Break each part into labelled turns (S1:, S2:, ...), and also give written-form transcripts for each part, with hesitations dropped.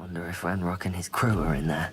S1: Wonder if Ranrock and his crew are in there.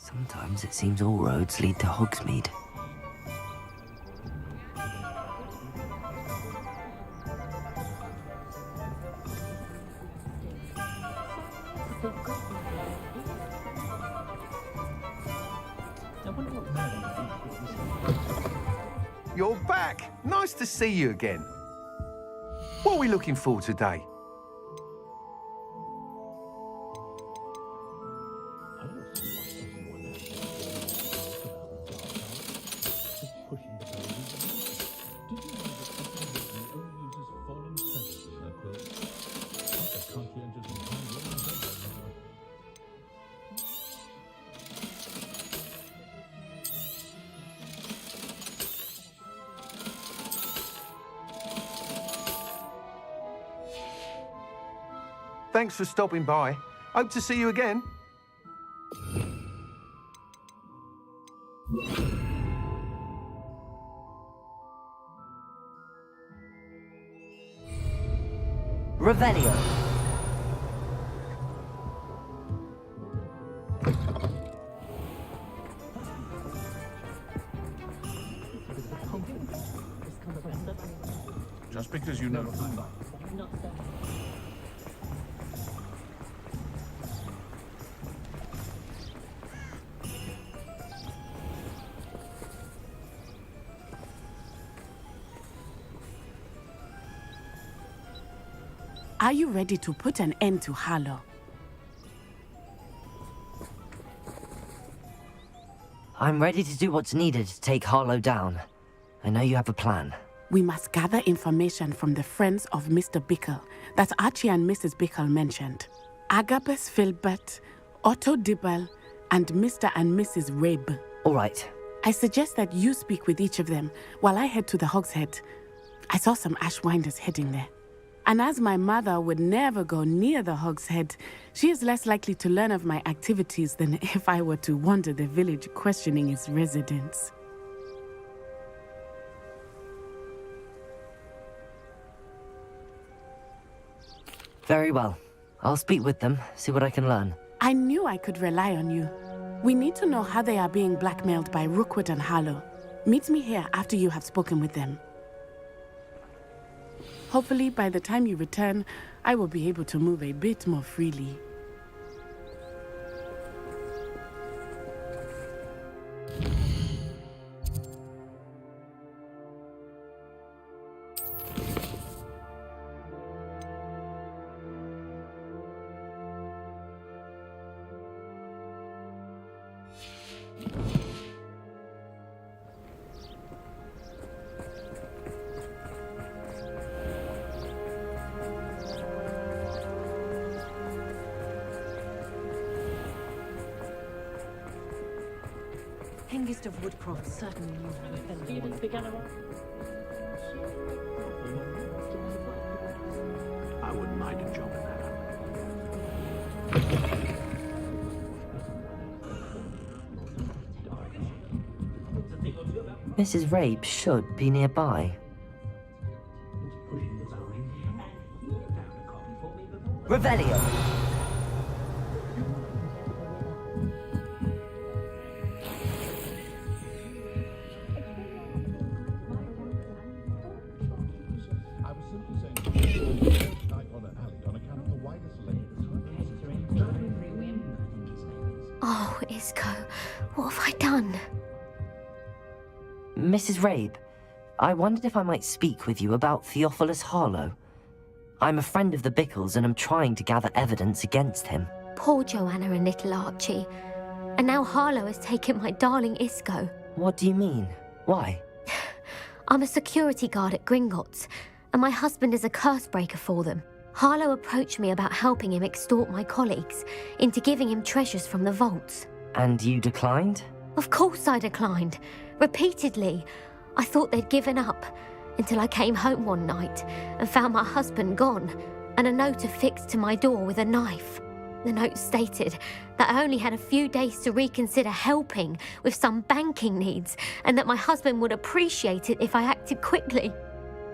S1: Sometimes it seems all roads lead to Hogsmeade.
S2: You're back! Nice to see you again. What are we looking for today? Thanks for stopping by. Hope to see you again.
S1: Revelio.
S3: Just because you know.
S4: Are you ready to put an end to Harlow?
S1: I'm ready to do what's needed to take Harlow down. I know you have a plan.
S4: We must gather information from the friends of Mr. Bickle that Archie and Mrs. Bickle mentioned. Agabus Filbert, Otto Dibble, and Mr. and Mrs. Rabe.
S1: All right.
S4: I suggest that you speak with each of them while I head to the Hogshead. I saw some Ashwinders heading there. And as my mother would never go near the Hogshead, she is less likely to learn of my activities than if I were to wander the village questioning its residents.
S1: Very well. I'll speak with them, see what I can learn.
S4: I knew I could rely on you. We need to know how they are being blackmailed by Rookwood and Harlow. Meet me here after you have spoken with them. Hopefully, by the time you return, I will be able to move a bit more freely.
S5: Hengist of Woodcroft certainly knew how to fend the big animal.
S3: I wouldn't mind him chopping that up.
S1: Mrs. Rabe should be nearby. Revelio!
S6: Isco, what have I done?
S1: Mrs. Rabe, I wondered if I might speak with you about Theophilus Harlow. I'm a friend of the Bickles and I'm trying to gather evidence against him.
S6: Poor Joanna and little Archie. And now Harlow has taken my darling Isco.
S1: What do you mean? Why?
S6: I'm a security guard at Gringotts, and my husband is a curse breaker for them. Harlow approached me about helping him extort my colleagues into giving him treasures from the vaults.
S1: And you declined?
S6: Of course I declined. Repeatedly. I thought they'd given up, until I came home one night and found my husband gone, and a note affixed to my door with a knife. The note stated that I only had a few days to reconsider helping with some banking needs, and that my husband would appreciate it if I acted quickly.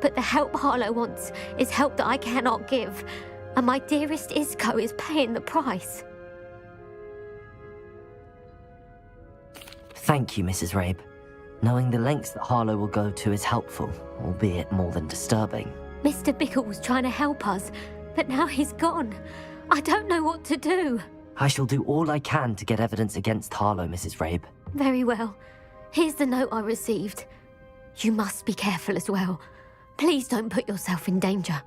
S6: But the help Harlow wants is help that I cannot give, and my dearest Isco is paying the price.
S1: Thank you, Mrs. Rabe. Knowing the lengths that Harlow will go to is helpful, albeit more than disturbing.
S6: Mr. Bickle was trying to help us, but now he's gone. I don't know what to do.
S1: I shall do all I can to get evidence against Harlow, Mrs. Rabe.
S6: Very well. Here's the note I received. You must be careful as well. Please don't put yourself in danger.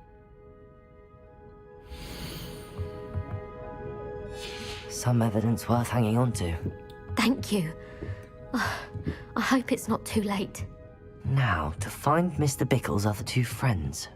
S1: Some evidence worth hanging on to.
S6: Thank you. I hope it's not too late.
S1: Now, to find Mr. Bickle's other two friends.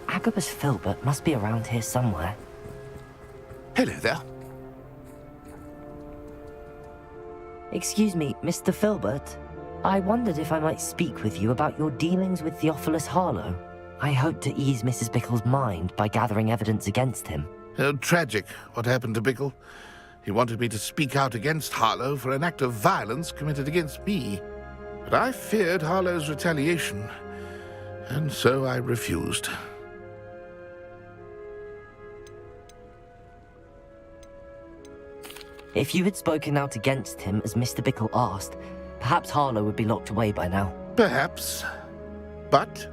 S1: Agabus Filbert must be around here somewhere.
S2: Hello there.
S1: Excuse me, Mr. Filbert. I wondered if I might speak with you about your dealings with Theophilus Harlow. I hope to ease Mrs. Bickle's mind by gathering evidence against him.
S3: Tragic, what happened to Bickle. He wanted me to speak out against Harlow for an act of violence committed against me. But I feared Harlow's retaliation, and so I refused.
S1: If you had spoken out against him as Mr. Bickle asked, perhaps Harlow would be locked away by now.
S3: Perhaps. But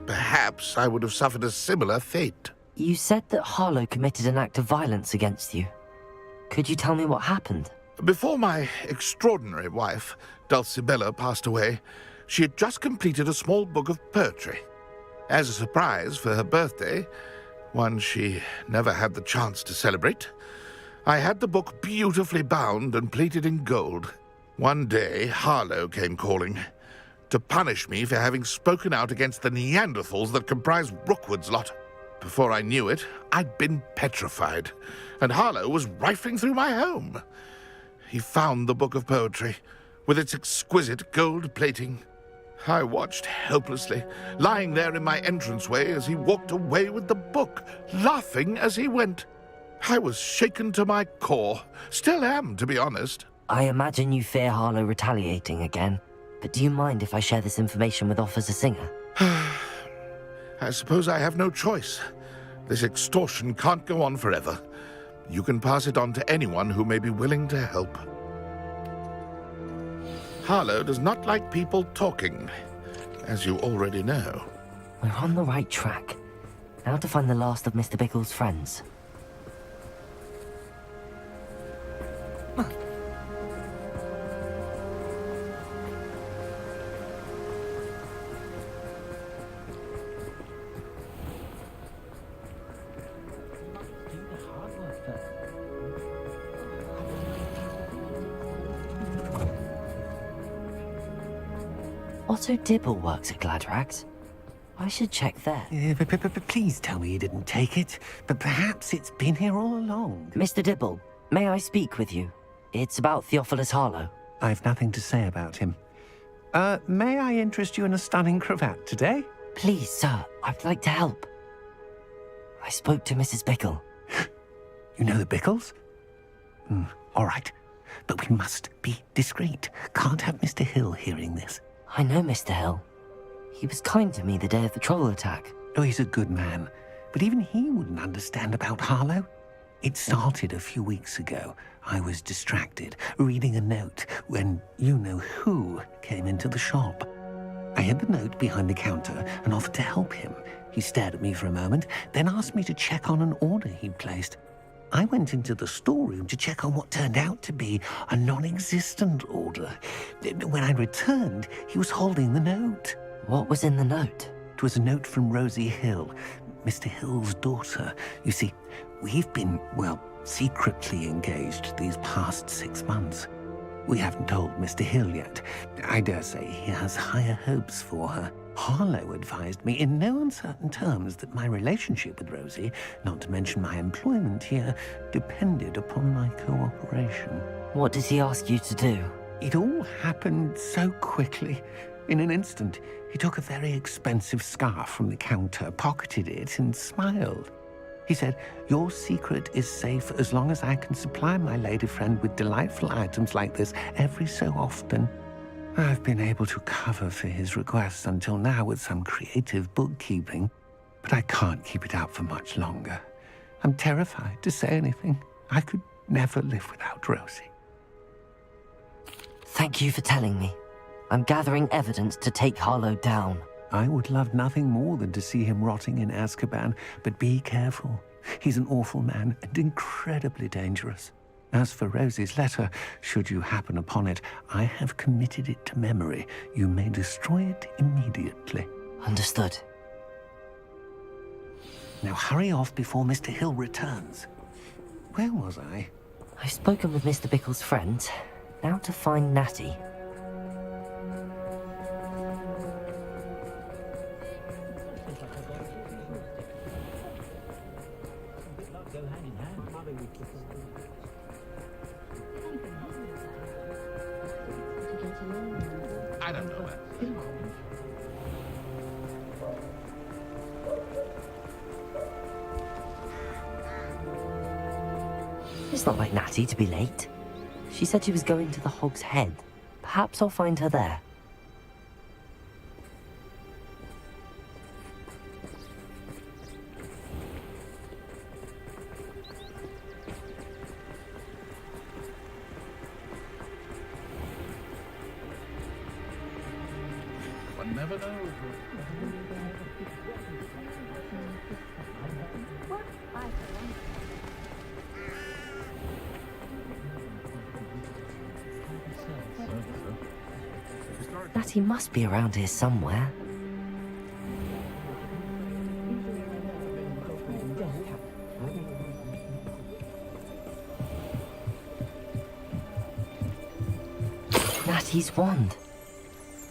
S3: perhaps I would have suffered a similar fate.
S1: You said that Harlow committed an act of violence against you. Could you tell me what happened?
S3: Before my extraordinary wife, Dulcibella, passed away, she had just completed a small book of poetry. As a surprise for her birthday, one she never had the chance to celebrate, I had the book beautifully bound and plated in gold. One day, Harlow came calling to punish me for having spoken out against the Neanderthals that comprise Rookwood's lot. Before I knew it, I'd been petrified, and Harlow was rifling through my home. He found the book of poetry, with its exquisite gold plating. I watched helplessly, lying there in my entranceway as he walked away with the book, laughing as he went. I was shaken to my core. Still am, to be honest.
S1: I imagine you fear Harlow retaliating again, but do you mind if I share this information with Officer Singer?
S3: I suppose I have no choice. This extortion can't go on forever. You can pass it on to anyone who may be willing to help. Harlow does not like people talking, as you already know.
S1: We're on the right track. Now to find the last of Mr. Bickle's friends. Otto Dibble works at Gladrags. I should check there.
S7: Please tell me you didn't take it, but perhaps it's been here all along.
S1: Mr. Dibble, may I speak with you? It's about Theophilus Harlow.
S7: I've nothing to say about him. May I interest you in a stunning cravat today?
S1: Please, sir, I'd like to help. I spoke to Mrs. Bickle.
S7: You know the Bickles? All right. But we must be discreet. Can't have Mr. Hill hearing this.
S1: I know Mr. Hill. He was kind to me the day of the troll attack.
S7: Oh, he's a good man. But even he wouldn't understand about Harlow. It started a few weeks ago. I was distracted, reading a note, when you-know-who came into the shop. I hid the note behind the counter and offered to help him. He stared at me for a moment, then asked me to check on an order he'd placed. I went into the storeroom to check on what turned out to be a non-existent order. When I returned, he was holding the note.
S1: What was in the note?
S7: It was a note from Rosie Hill, Mr. Hill's daughter. You see, we've been, secretly engaged these past 6 months. We haven't told Mr. Hill yet. I dare say he has higher hopes for her. Harlow advised me in no uncertain terms that my relationship with Rosie, not to mention my employment here, depended upon my cooperation.
S1: What did he ask you to do?
S7: It all happened so quickly. In an instant, he took a very expensive scarf from the counter, pocketed it, and smiled. He said, "Your secret is safe as long as I can supply my lady friend with delightful items like this every so often." I've been able to cover for his requests until now with some creative bookkeeping, but I can't keep it up for much longer. I'm terrified to say anything. I could never live without Rosie.
S1: Thank you for telling me. I'm gathering evidence to take Harlow down.
S7: I would love nothing more than to see him rotting in Azkaban, but be careful. He's an awful man and incredibly dangerous. As for Rosie's letter, should you happen upon it, I have committed it to memory. You may destroy it immediately.
S1: Understood.
S7: Now hurry off before Mr. Hill returns. Where was I?
S1: I've spoken with Mr. Bickle's friends. Now to find Natty.
S3: I don't know.
S1: It's not like Natty to be late. She said she was going to the Hog's Head. Perhaps I'll find her there.
S3: One never knows.
S1: Natty must be around here somewhere. Natty's wand.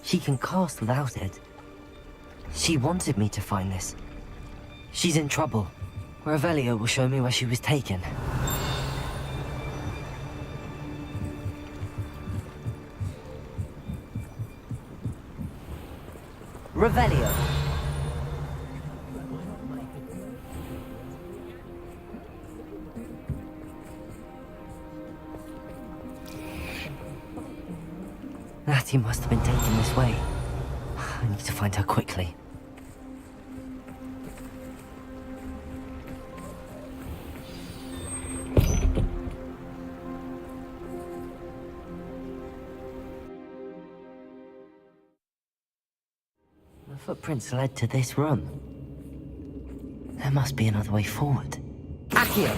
S1: She can cast without it. She wanted me to find this. She's in trouble. Revelio will show me where she was taken. Revelio. Natty must have been taken this way. I need to find her quickly. The footprints led to this room. There must be another way forward. Accio!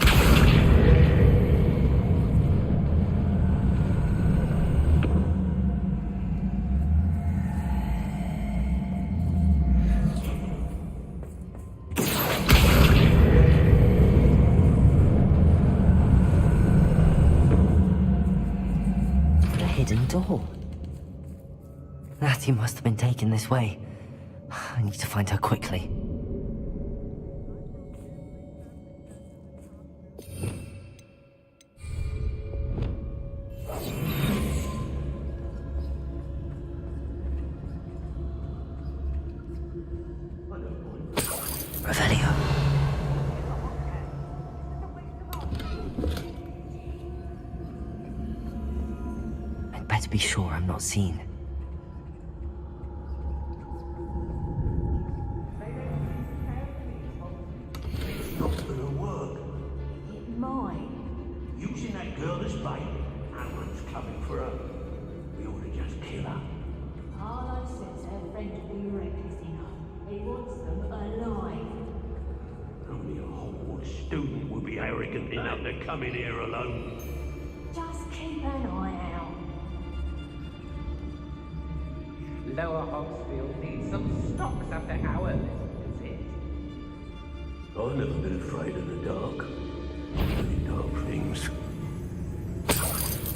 S1: Hidden door. Natty must have been taken this way. I need to find her quickly. Revelio. better be sure I'm not seen.
S8: It's not gonna work.
S5: It might.
S8: Using that girl as bait, Aaron's coming for her. We ought to just kill her.
S5: Harlow says her friend will be reckless enough. He wants them alive.
S8: Only a Hogwarts student would be arrogant enough to come in here alone.
S5: Just keep an eye out.
S9: Lower Hogsfield needs some stocks after our visit.
S8: I've never been afraid of the dark. Only dark things.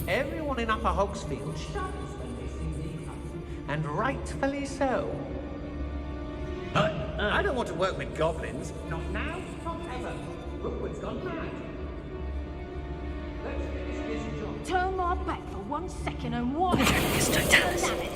S9: Everyone in Upper Hogsfield shudders when they see me come, and rightfully so. I don't want to work with goblins. Not now, not ever. Rookwood's gone mad. Let's finish this job.
S5: Turn my back for 1 second and watch. Damn it.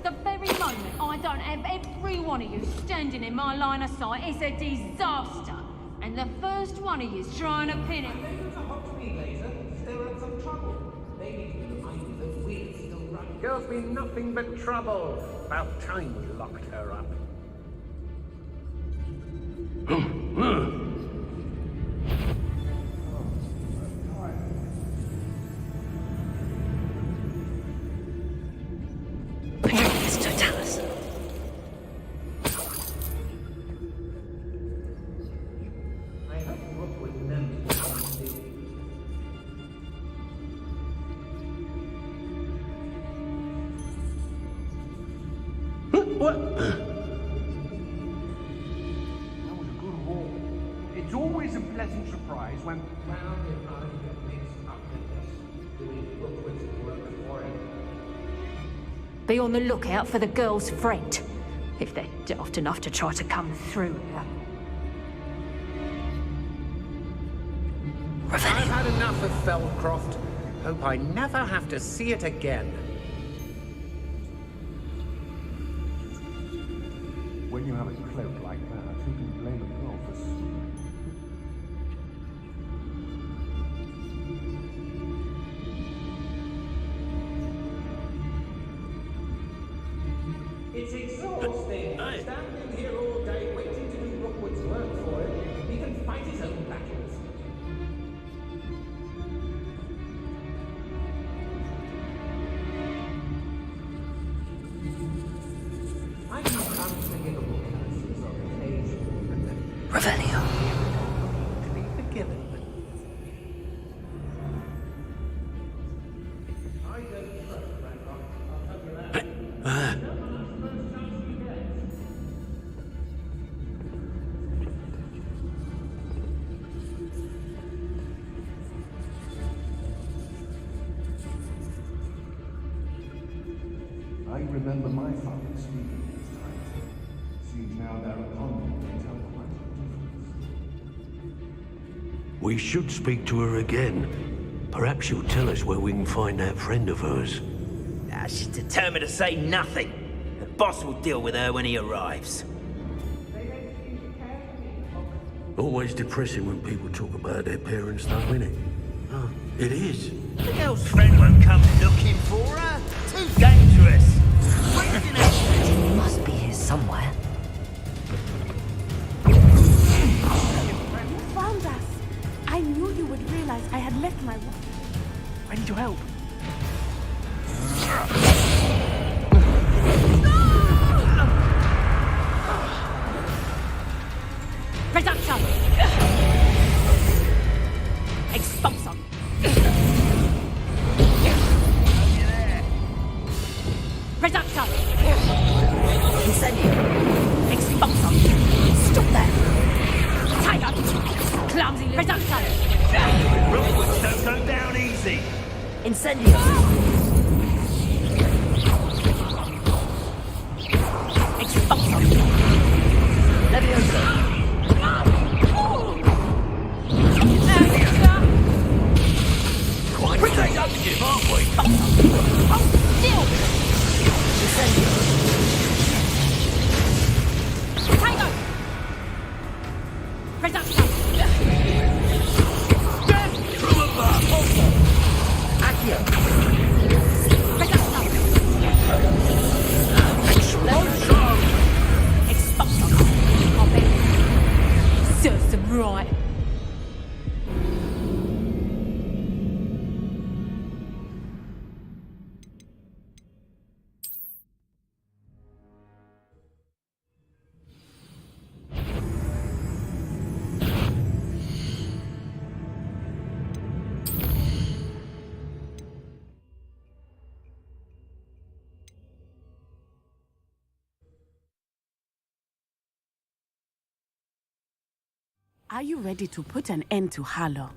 S5: The very moment I don't have every one of you standing in my line of sight is a disaster. And the first one of you's trying to pin it.
S9: They use a Hogsmeade laser, stir up some trouble. They need to remind you that we're still running. Girls been nothing but trouble. About time we locked her up.
S1: Imperius Totalis.
S9: I hope Rookwood knows what he's doing.
S8: What?
S2: That was a good haul. It's always a pleasant surprise when...
S9: Round and round it makes up with us, doing Rookwood's work for him.
S5: Be on the lookout for the girl's friend. If they're daft enough to try to come through here.
S9: I've had enough of Feldcroft. Hope I never have to see it again.
S2: When you have a cloak like that, who can blame a girl for sweet?
S9: It's exhausting. Standing here all day waiting to do Rookwood's work for him. He can fight his own battles. I do unforgivable curses on occasion.
S1: Revelio.
S9: To be forgiven. I don't trust Ranrock. I'll tell you that.
S2: I remember my father speaking these times. Seems now they're upon me to tell quite a difference.
S8: We should speak to her again. Perhaps she'll tell us where we can find that friend of hers.
S10: She's determined to say nothing. The boss will deal with her when he arrives.
S8: Always depressing when people talk about their parents, though, isn't it? Oh, it is.
S10: The girl's friend won't come looking for her. Too dangerous.
S1: He must be here somewhere.
S4: You found us. I knew you would realize I had left my...
S2: Ready to help.
S5: Reduction! Expulsum! Reduction!
S1: Incendio.
S5: Expulsum!
S1: Stop there.
S5: Tiger! Clumsy reduction!
S10: Rookwoods don't go down easy.
S1: Incendio.
S5: Expulsum!
S1: Leviosa.
S10: We're taking up the gym, aren't we?
S5: Still!
S1: Incendio.
S5: Tiger! Reduction!
S10: From above.
S1: Accio.
S5: Reduction!
S4: Are you ready to put an end to Harlow?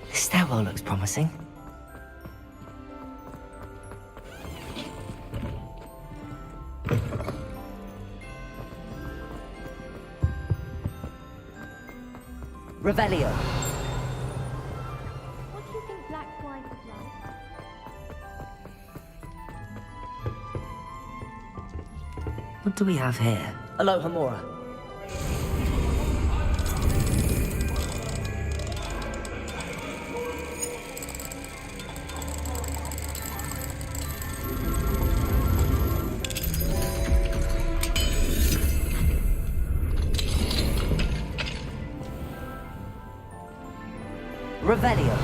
S1: This stairwell looks promising. Revelio.
S5: What do you think black wine is like?
S1: What do we have here? Aloha Mora. Revelio.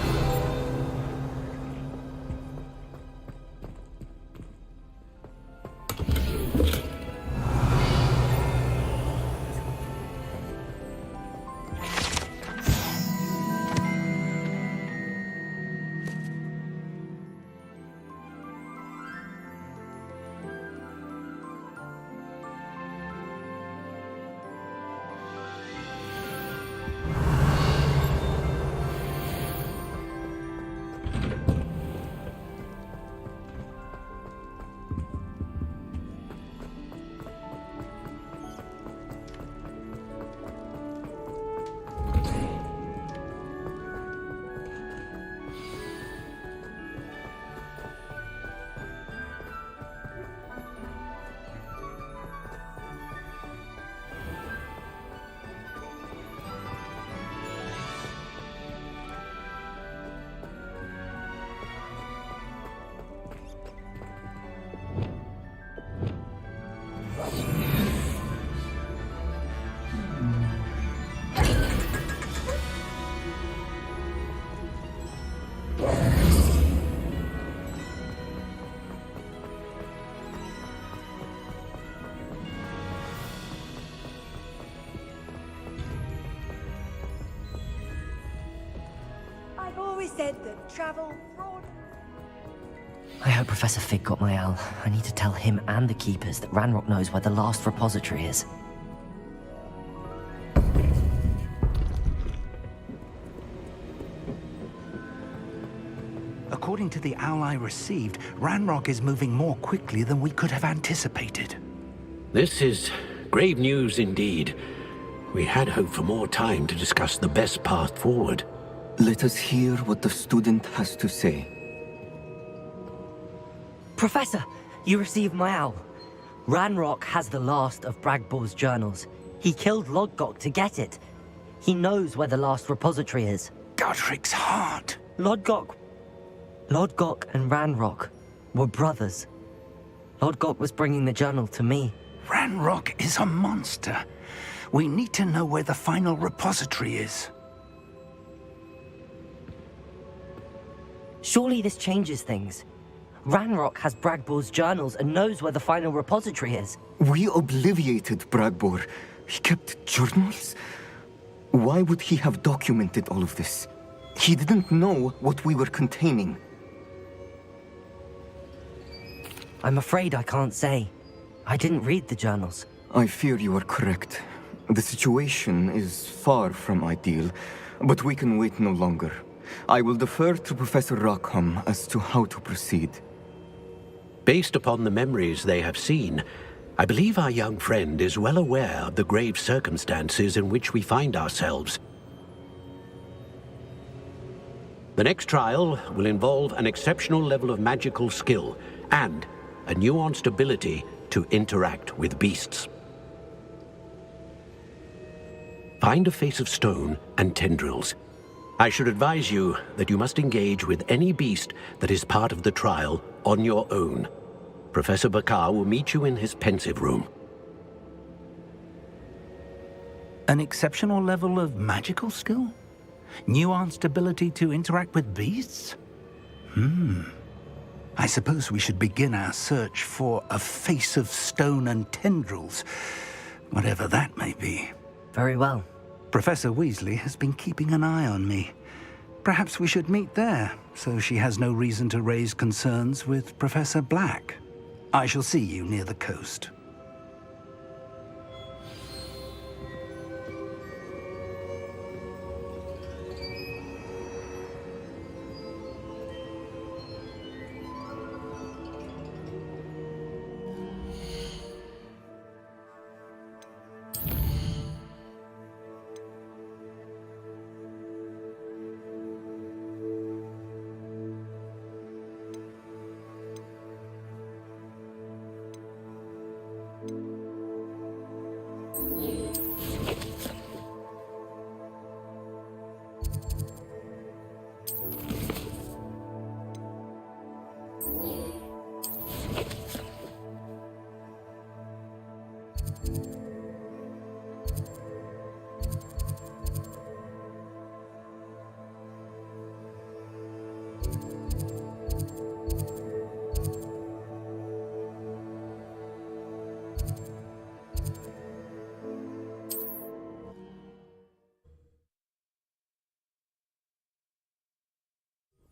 S11: I've always said that travel brought...
S1: I hope Professor Fig got my owl. I need to tell him and the Keepers that Ranrock knows where the last repository is.
S7: According to the owl I received, Ranrock is moving more quickly than we could have anticipated.
S8: This is grave news indeed. We had hoped for more time to discuss the best path forward.
S12: Let us hear what the student has to say.
S1: Professor, you received my owl. Ranrock has the last of Bragbor's journals. He killed Lodgok to get it. He knows where the last repository is.
S7: Godric's heart.
S1: Lodgok and Ranrock were brothers. Lodgok was bringing the journal to me.
S7: Ranrock is a monster.
S13: We need to know where the final repository is.
S1: Surely this changes things. Ranrock has Bragbor's journals and knows where the final repository is.
S12: We obliviated Bragbor. He kept journals? Why would he have documented all of this? He didn't know what we were containing.
S1: I'm afraid I can't say. I didn't read the journals.
S12: I fear you are correct. The situation is far from ideal, but we can wait no longer. I will defer to Professor Rockham as to how to proceed.
S8: Based upon the memories they have seen, I believe our young friend is well aware of the grave circumstances in which we find ourselves. The next trial will involve an exceptional level of magical skill and a nuanced ability to interact with beasts. Find a face of stone and tendrils. I should advise you that you must engage with any beast that is part of the trial on your own. Professor Bakar will meet you in his pensive room.
S13: An exceptional level of magical skill? Nuanced ability to interact with beasts? I suppose we should begin our search for a face of stone and tendrils, whatever that may be.
S1: Very well.
S13: Professor Weasley has been keeping an eye on me. Perhaps we should meet there, so she has no reason to raise concerns with Professor Black. I shall see you near the coast.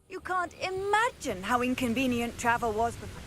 S11: You can't imagine how inconvenient travel was before.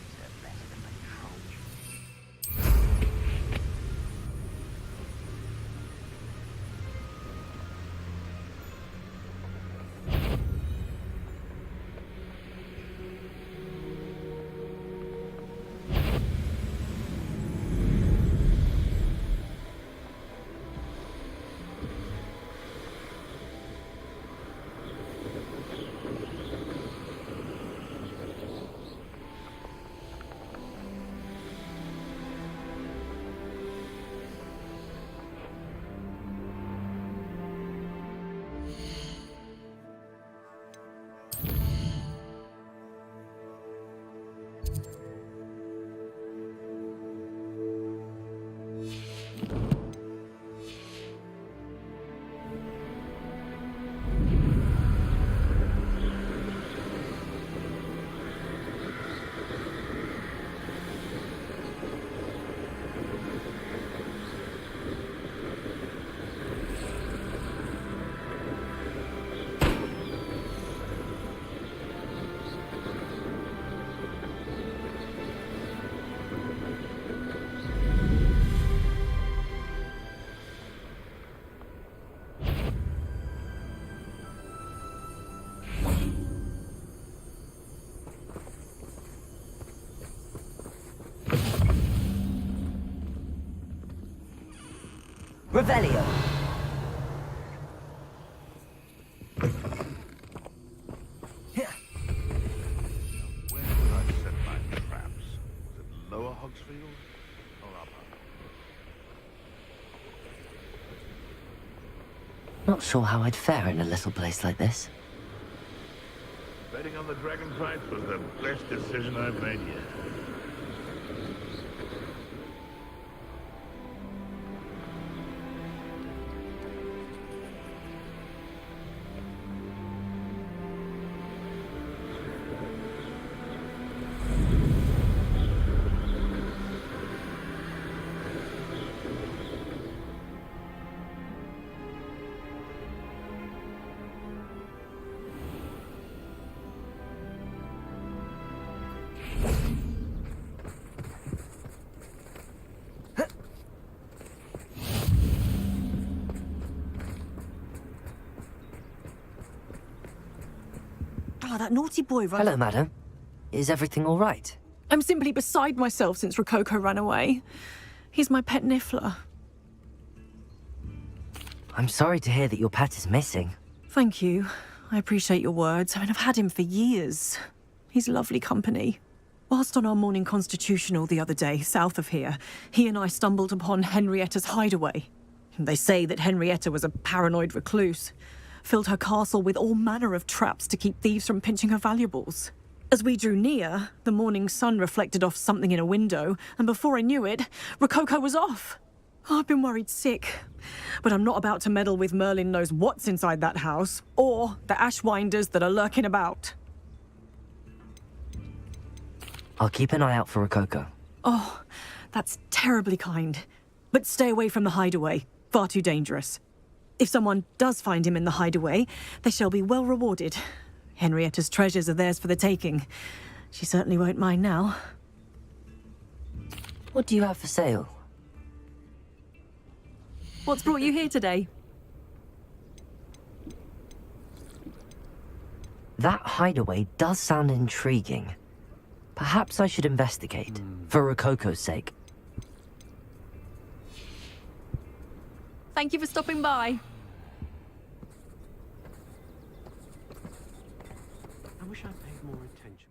S1: Revelio.
S3: Where did I set my traps? Was it Lower Hogsfield or Upper?
S1: Not sure how I'd fare in a little place like this.
S3: Betting on the dragonflights was the best decision I've made yet.
S14: that naughty boy ran...
S1: Hello, madam. Is everything all right?
S14: I'm simply beside myself since Rococo ran away. He's my pet Niffler.
S1: I'm sorry to hear that your pet is missing.
S14: Thank you. I appreciate your words. I mean, I've had him for years. He's lovely company. Whilst on our morning constitutional the other day, south of here, he and I stumbled upon Henrietta's hideaway. They say that Henrietta was a paranoid recluse, filled her castle with all manner of traps to keep thieves from pinching her valuables. As we drew near, the morning sun reflected off something in a window, and before I knew it, Rococo was off. Oh, I've been worried sick, but I'm not about to meddle with Merlin knows what's inside that house, or the Ashwinders that are lurking about.
S1: I'll keep an eye out for Rococo.
S14: Oh, that's terribly kind. But stay away from the hideaway. Far too dangerous. If someone does find him in the hideaway, they shall be well rewarded. Henrietta's treasures are theirs for the taking. She certainly won't mind now.
S1: What do you have for sale?
S14: What's brought you here today?
S1: That hideaway does sound intriguing. Perhaps I should investigate, for Rococo's sake.
S14: Thank you for stopping by.
S8: I wish I paid more attention.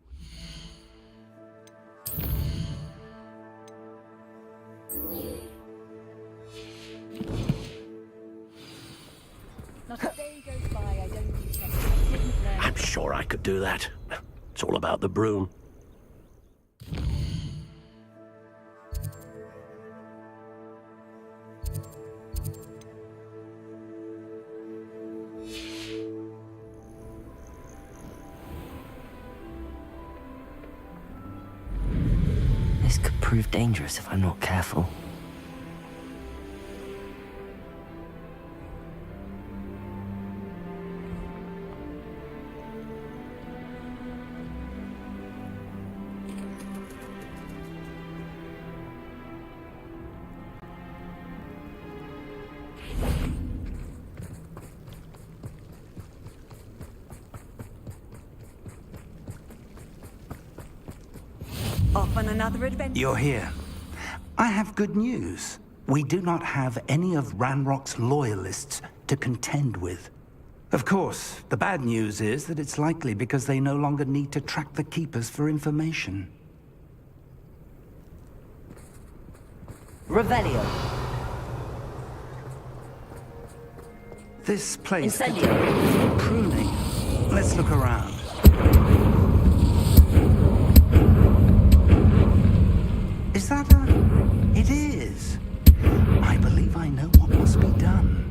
S11: Not a day goes by I don't do something I didn't learn.
S8: I'm sure I could do that. It's all about the broom.
S1: This could prove dangerous if I'm not careful.
S11: Off on another adventure.
S13: You're here. I have good news. We do not have any of Ranrock's loyalists to contend with. Of course, the bad news is that it's likely because they no longer need to track the Keepers for information.
S1: Revelio.
S13: This place
S1: Incendio.
S13: pruning. Let's look around. Is that a... It is. I believe I know what must be done.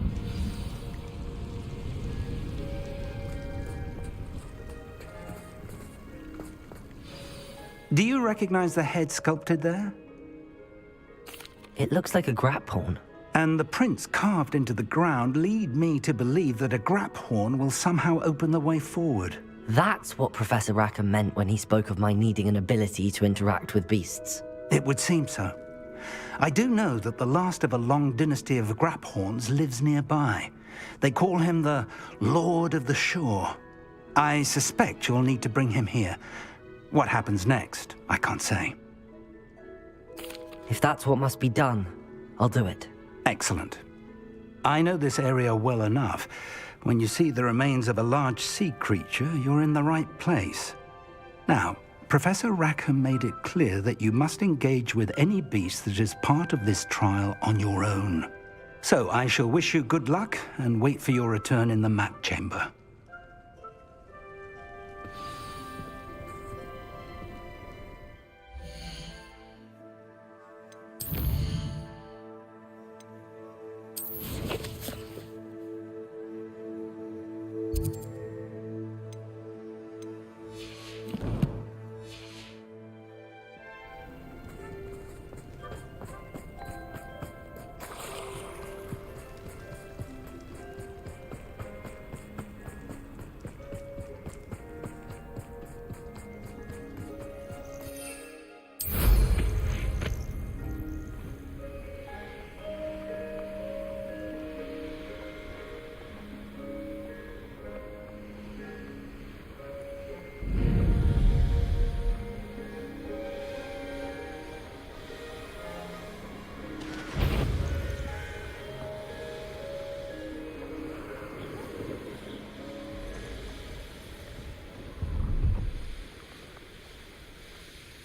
S13: Do you recognize the head sculpted there?
S1: It looks like a grap horn.
S13: And the prints carved into the ground lead me to believe that a grap horn will somehow open the way forward.
S1: That's what Professor Rackham meant when he spoke of my needing an ability to interact with beasts.
S13: It would seem so. I do know that the last of a long dynasty of Graphorns lives nearby. They call him the Lord of the Shore. I suspect you'll need to bring him here. What happens next, I can't say.
S1: If that's what must be done, I'll do it.
S13: Excellent. I know this area well enough. When you see the remains of a large sea creature, you're in the right place. Now, Professor Rackham made it clear that you must engage with any beast that is part of this trial on your own. So I shall wish you good luck and wait for your return in the map chamber.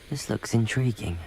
S1: This looks intriguing.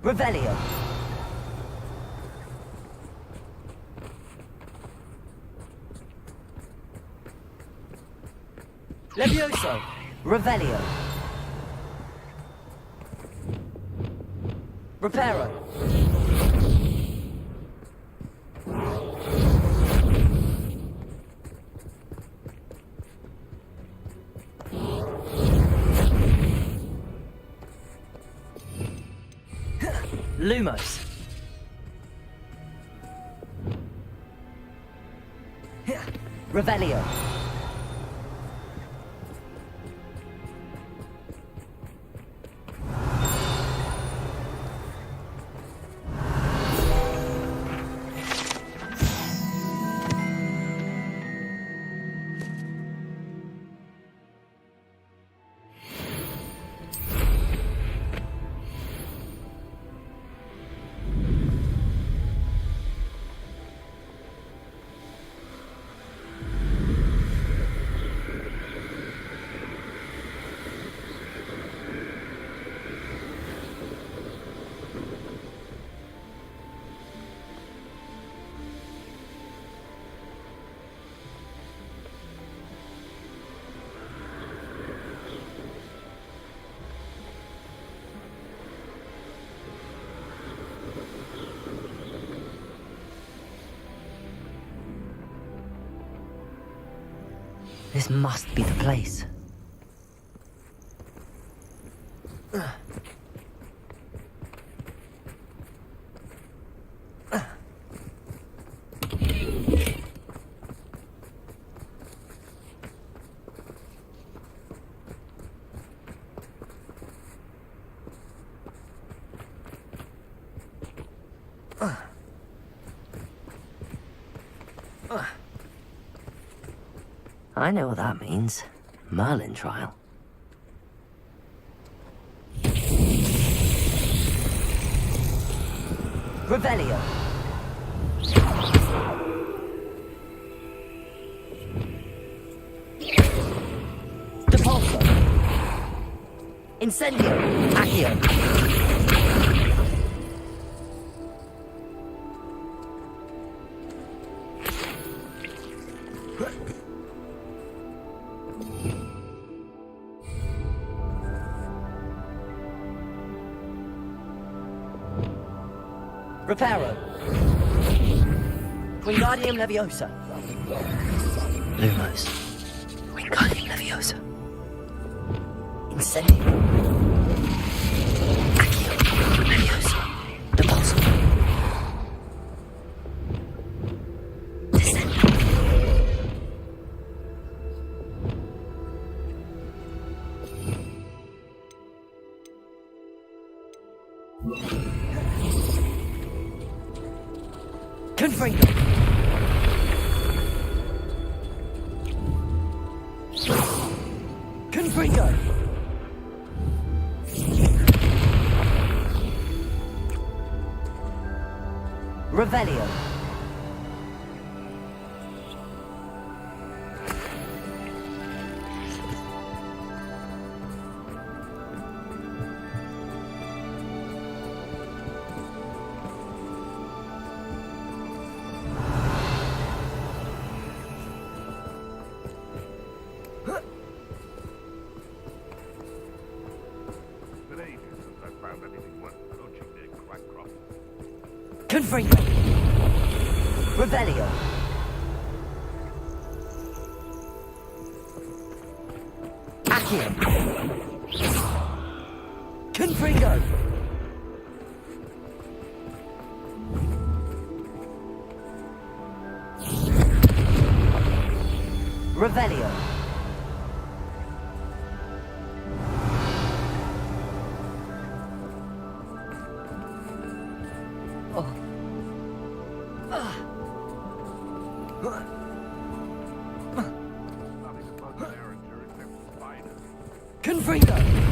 S1: Revelio. Levioso. Revelio. Reparo. Lumos. Revelio. This must be the place. I know what that means. Merlin trial. Revelio. Depulso. Incendio. Accio. Reparo. Wingardium Leviosa. Lumos. Wingardium Leviosa. Incendio. Accio. Leviosa. Depulso. Descendo. Confringo. Confringo. Revelio. Confringo. Revelio. Accio. Confringo. Revelio. Confringo.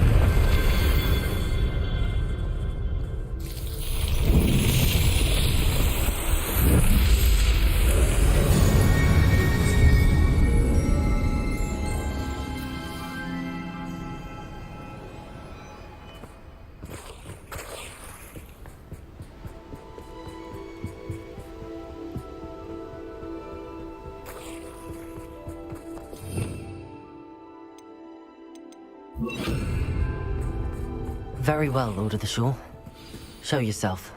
S1: Very well, Lord of the Shore. Show yourself.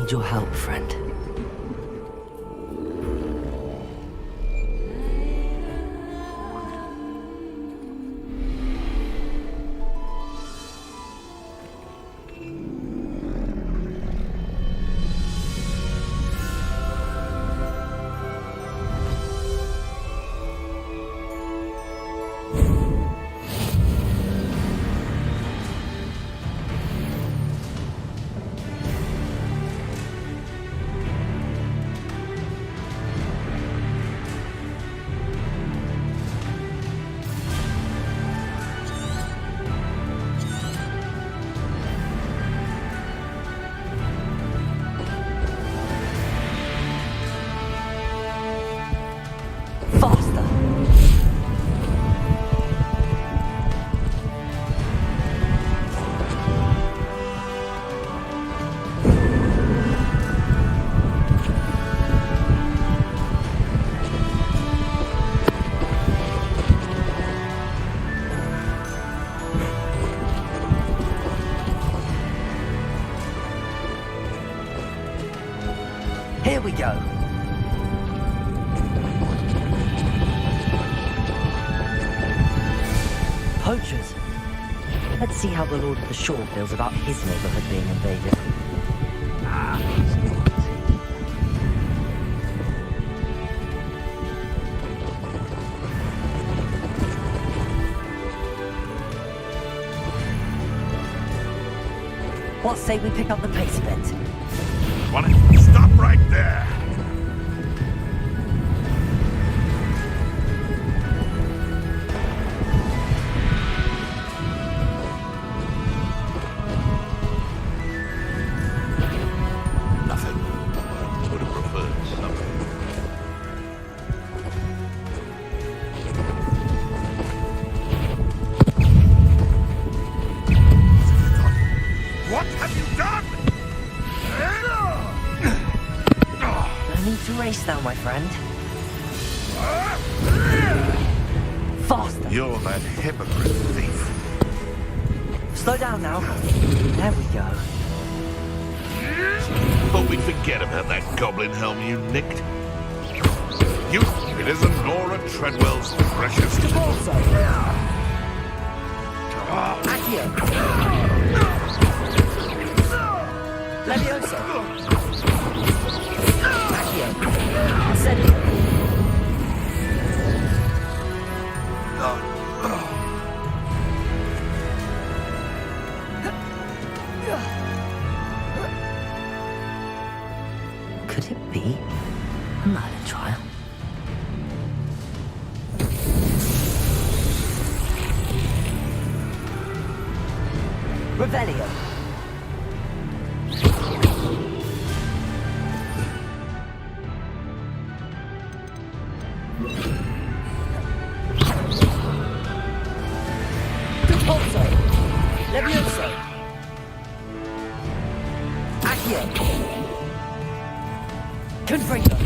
S1: need your help, friend. Here we go. Poachers. Let's see how the Lord of the Shore feels about his neighborhood being invaded. What say we pick up the pace a bit?
S3: Stop right there! Nothing. Would have preferred something. What have you done?
S1: No need to race now, my friend. Faster!
S3: You're that hypocrite thief.
S1: Slow down now. There we go.
S3: Thought we'd forget about that goblin helm you nicked. You, it isn't Nora Treadwell's precious.
S1: Also. Accio. Levioso. Accio. Incendio. Could it be a Merlin trial? Revelio. Repulso. Levioso. Accio. Confringo.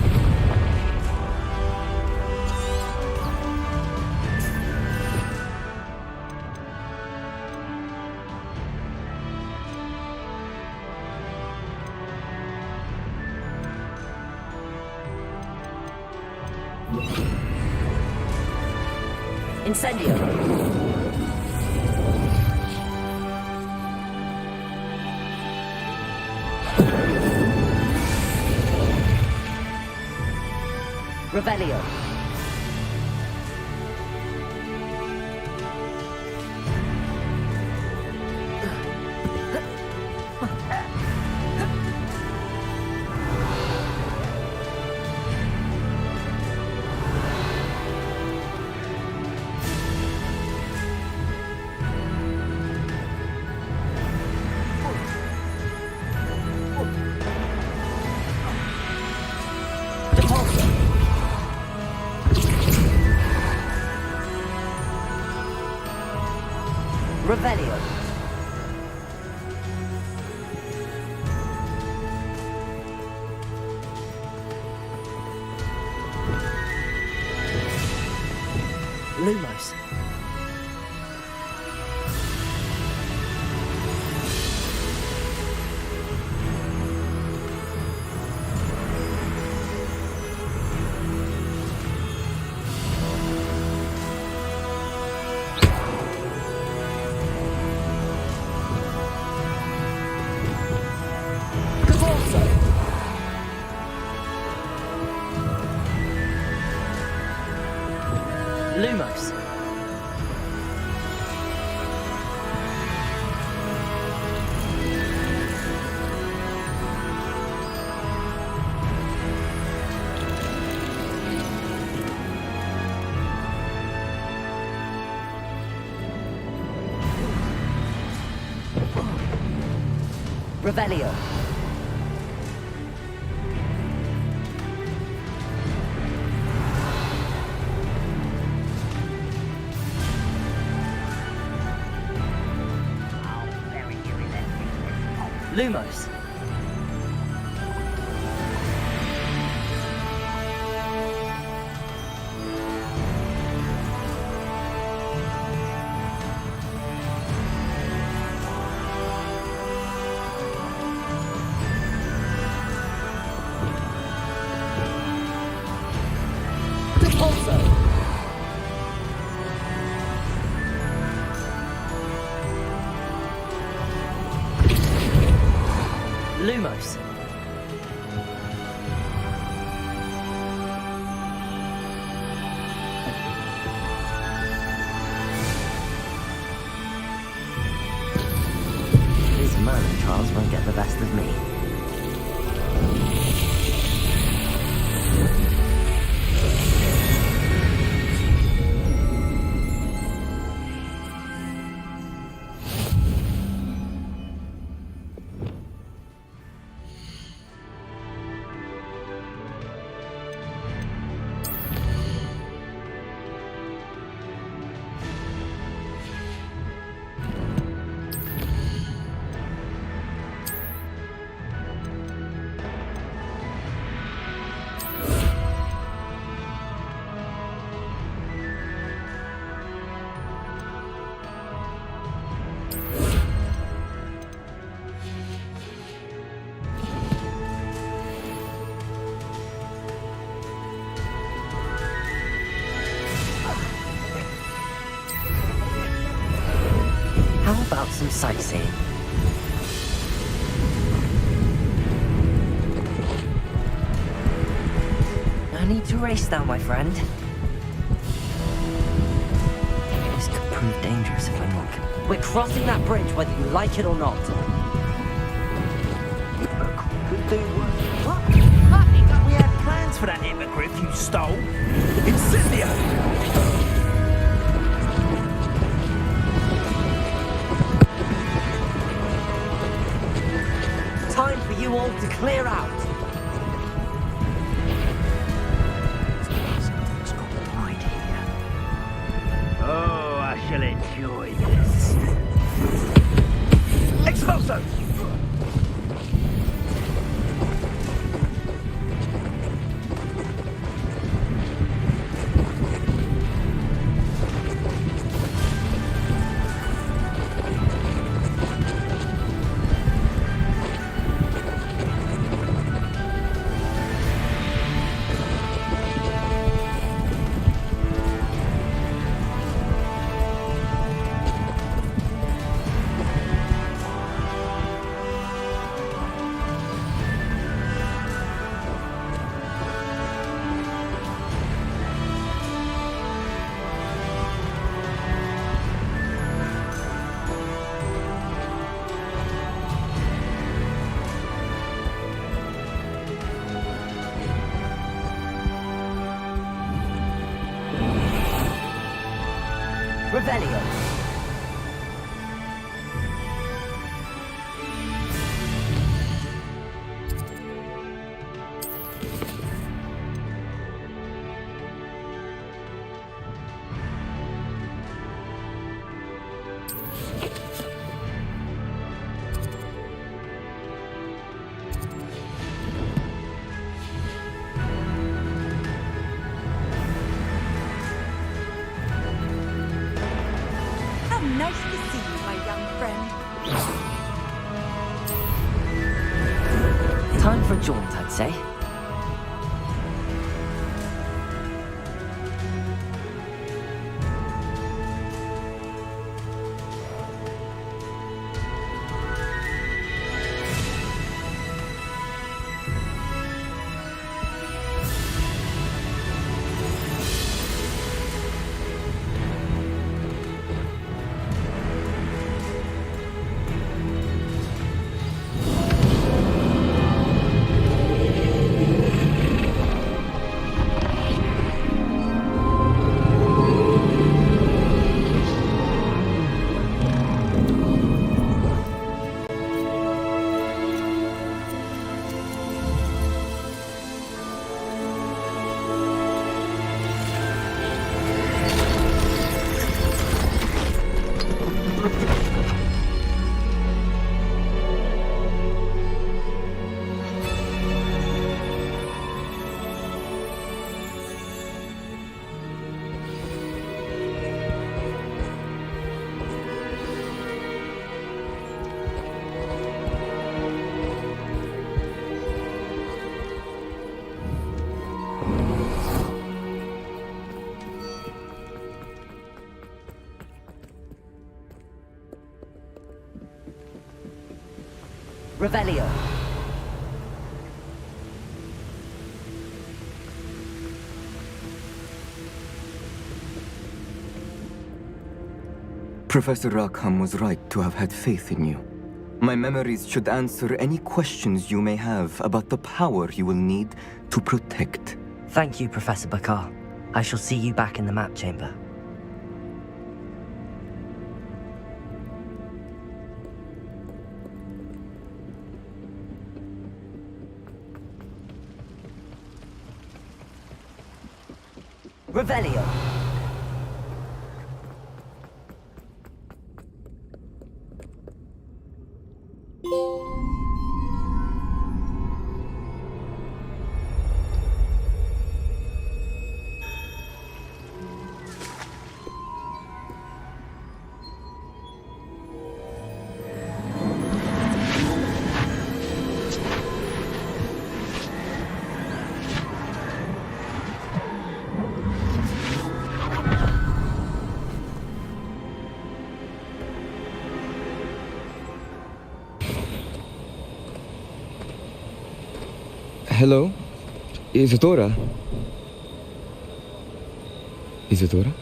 S1: Incendio. Revelio. Revelio. Lumos. Revelio. Lumos. Lumos. These murder trials won't get the best of me. How about some sightseeing? No need to race now, my friend. This could prove dangerous if I'm not. We're crossing that bridge whether you like it or not.
S10: What? I thought we had plans for that hippogriff you stole. Incendio!
S1: Time for you all to clear out.
S10: Something's gone right here. Oh, I shall enjoy this. Expulso!
S1: Revelio.
S11: Nice to see you, my young friend.
S1: Time for a jaunt, I'd say. Revelio.
S12: Professor Rackham was right to have had faith in you. My memories should answer any questions you may have about the power you will need to protect.
S1: Thank you, Professor Bakar. I shall see you back in the map chamber. Revelio.
S15: Hello? Isadora? Isadora?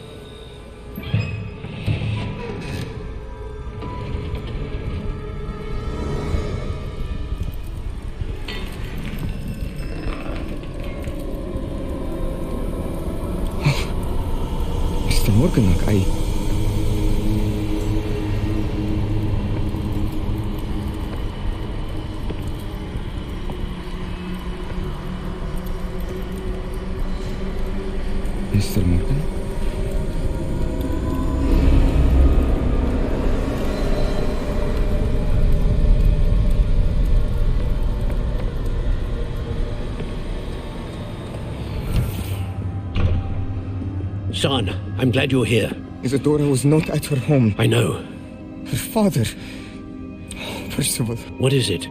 S15: Mr. Morganach, Mr. Morgan?
S8: Son, I'm glad you're here.
S15: Isadora was not at her home.
S8: I know.
S15: Her father... Percival.
S8: What is it?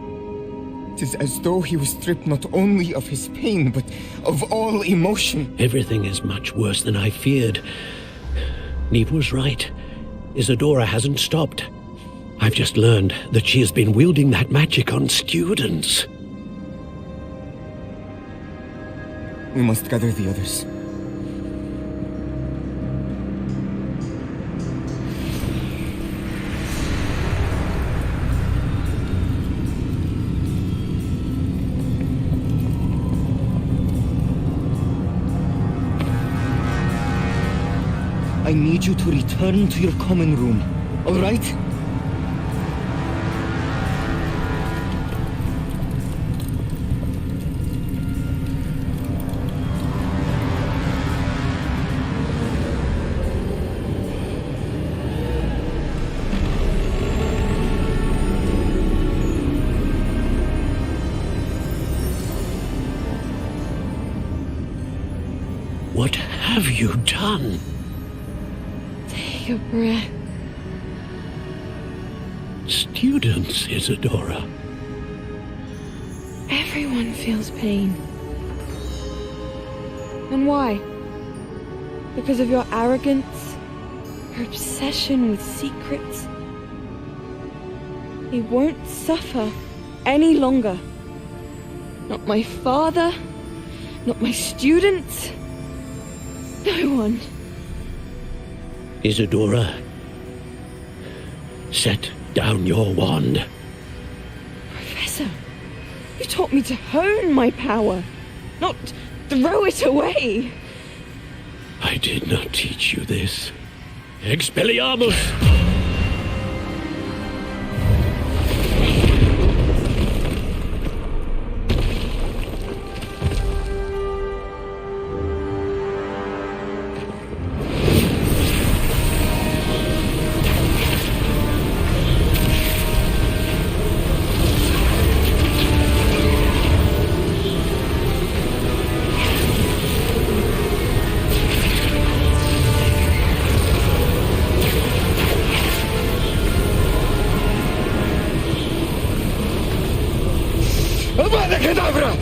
S15: It is as though he was stripped not only of his pain, but of all emotion.
S8: Everything is much worse than I feared. Neve was right. Isadora hasn't stopped. I've just learned that she has been wielding that magic on students.
S15: We must gather the others. I need you to return to your common room, all right?
S8: What have you done?
S16: Take a breath.
S8: Students, Isadora.
S16: Everyone feels pain. And why? Because of your arrogance? Your obsession with secrets? He won't suffer any longer. Not my father, not my students, no one.
S8: Isadora, set down your wand.
S16: Professor, you taught me to hone my power, not throw it away.
S8: I did not teach you this. Expelliarmus!
S15: Kedavra!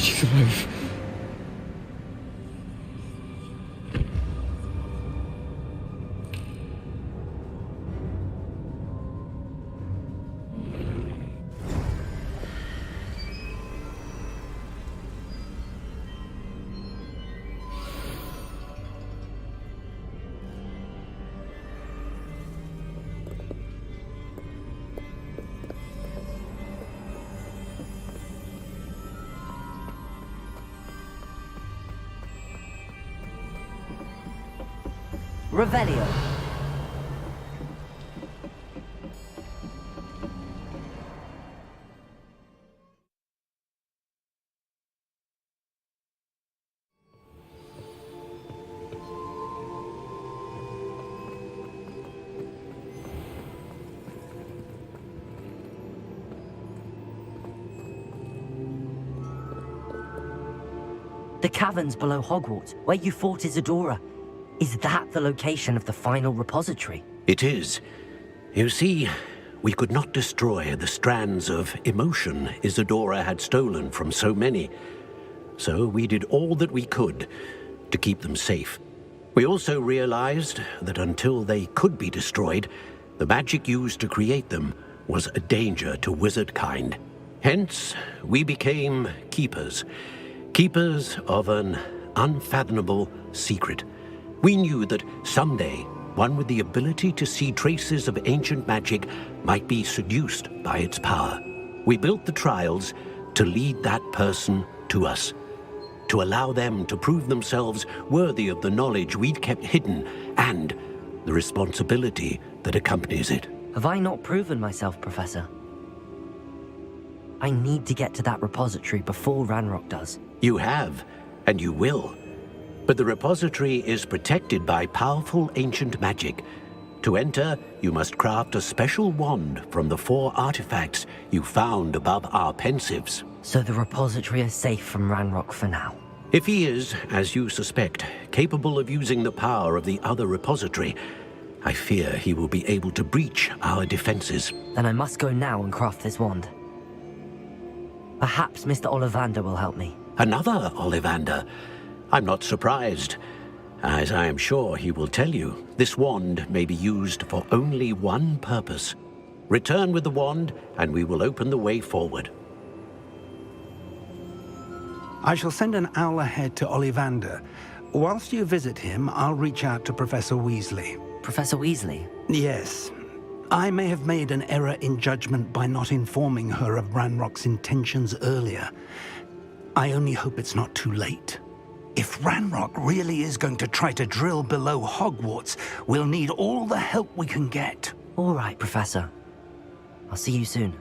S15: She's alive.
S1: Revelio. The caverns below Hogwarts, where you fought Isadora. Is that the location of the final repository?
S8: It is. You see, we could not destroy the strands of emotion Isadora had stolen from so many. So we did all that we could to keep them safe. We also realized that until they could be destroyed, the magic used to create them was a danger to wizard kind. Hence, we became keepers. Keepers of an unfathomable secret. We knew that someday, one with the ability to see traces of ancient magic might be seduced by its power. We built the trials to lead that person to us, to allow them to prove themselves worthy of the knowledge we'd kept hidden and the responsibility that accompanies it.
S1: Have I not proven myself, Professor? I need to get to that repository before Ranrock does.
S8: You have, and you will. But the repository is protected by powerful ancient magic. To enter, you must craft a special wand from the 4 artifacts you found above our pensives.
S1: So the repository is safe from Ranrock for now?
S8: If he is, as you suspect, capable of using the power of the other repository, I fear he will be able to breach our defenses.
S1: Then I must go now and craft this wand. Perhaps Mr. Ollivander will help me.
S8: Another Ollivander? I'm not surprised. As I am sure he will tell you, this wand may be used for only one purpose. Return with the wand, and we will open the way forward.
S13: I shall send an owl ahead to Ollivander. Whilst you visit him, I'll reach out to Professor Weasley.
S1: Professor Weasley?
S13: Yes. I may have made an error in judgment by not informing her of Ranrock's intentions earlier. I only hope it's not too late. If Ranrock really is going to try to drill below Hogwarts, we'll need all the help we can get.
S1: All right, Professor. I'll see you soon.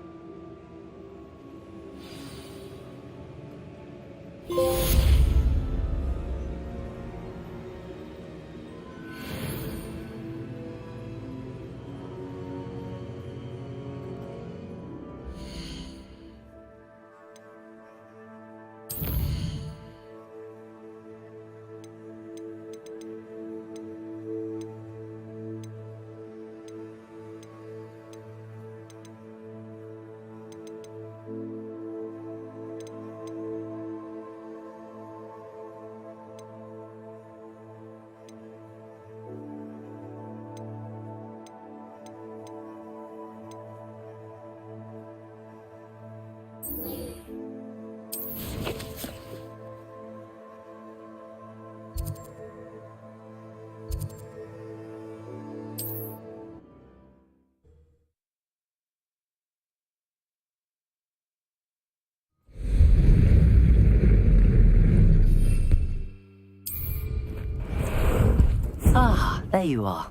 S1: Ah, there you are.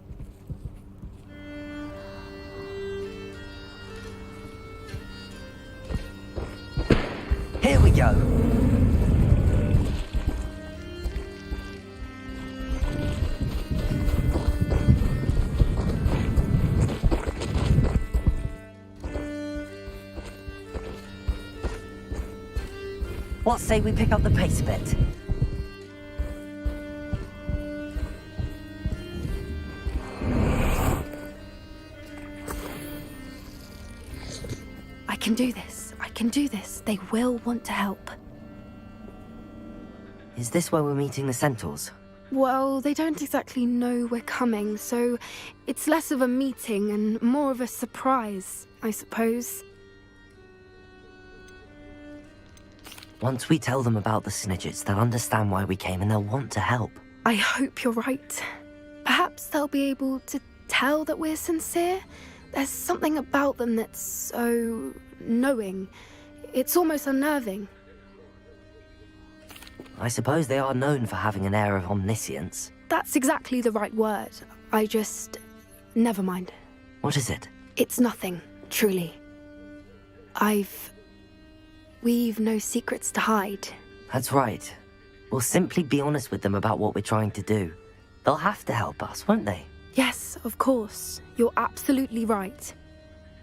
S1: Here we go. What say we pick up the pace a bit?
S17: I can do this. I can do this. They will want to help.
S1: Is this where we're meeting the centaurs?
S17: Well, they don't exactly know we're coming, so it's less of a meeting and more of a surprise, I suppose.
S1: Once we tell them about the Snidgets, they'll understand why we came and they'll want to help.
S17: I hope you're right. Perhaps they'll be able to tell that we're sincere. There's something about them that's so knowing. It's almost unnerving.
S1: I suppose they are known for having an air of omniscience.
S17: That's exactly the right word. I just... never mind.
S1: What is it?
S17: It's nothing, truly. We've no secrets to hide.
S1: That's right. We'll simply be honest with them about what we're trying to do. They'll have to help us, won't they?
S17: Yes, of course. You're absolutely right.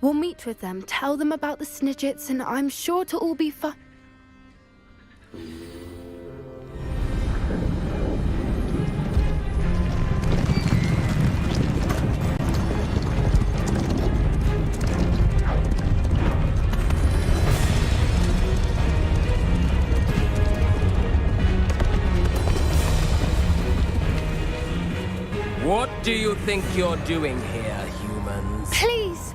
S17: We'll meet with them, tell them about the Snidgets, and I'm sure to all be fun.
S18: What do you think you're doing here, humans?
S17: Please!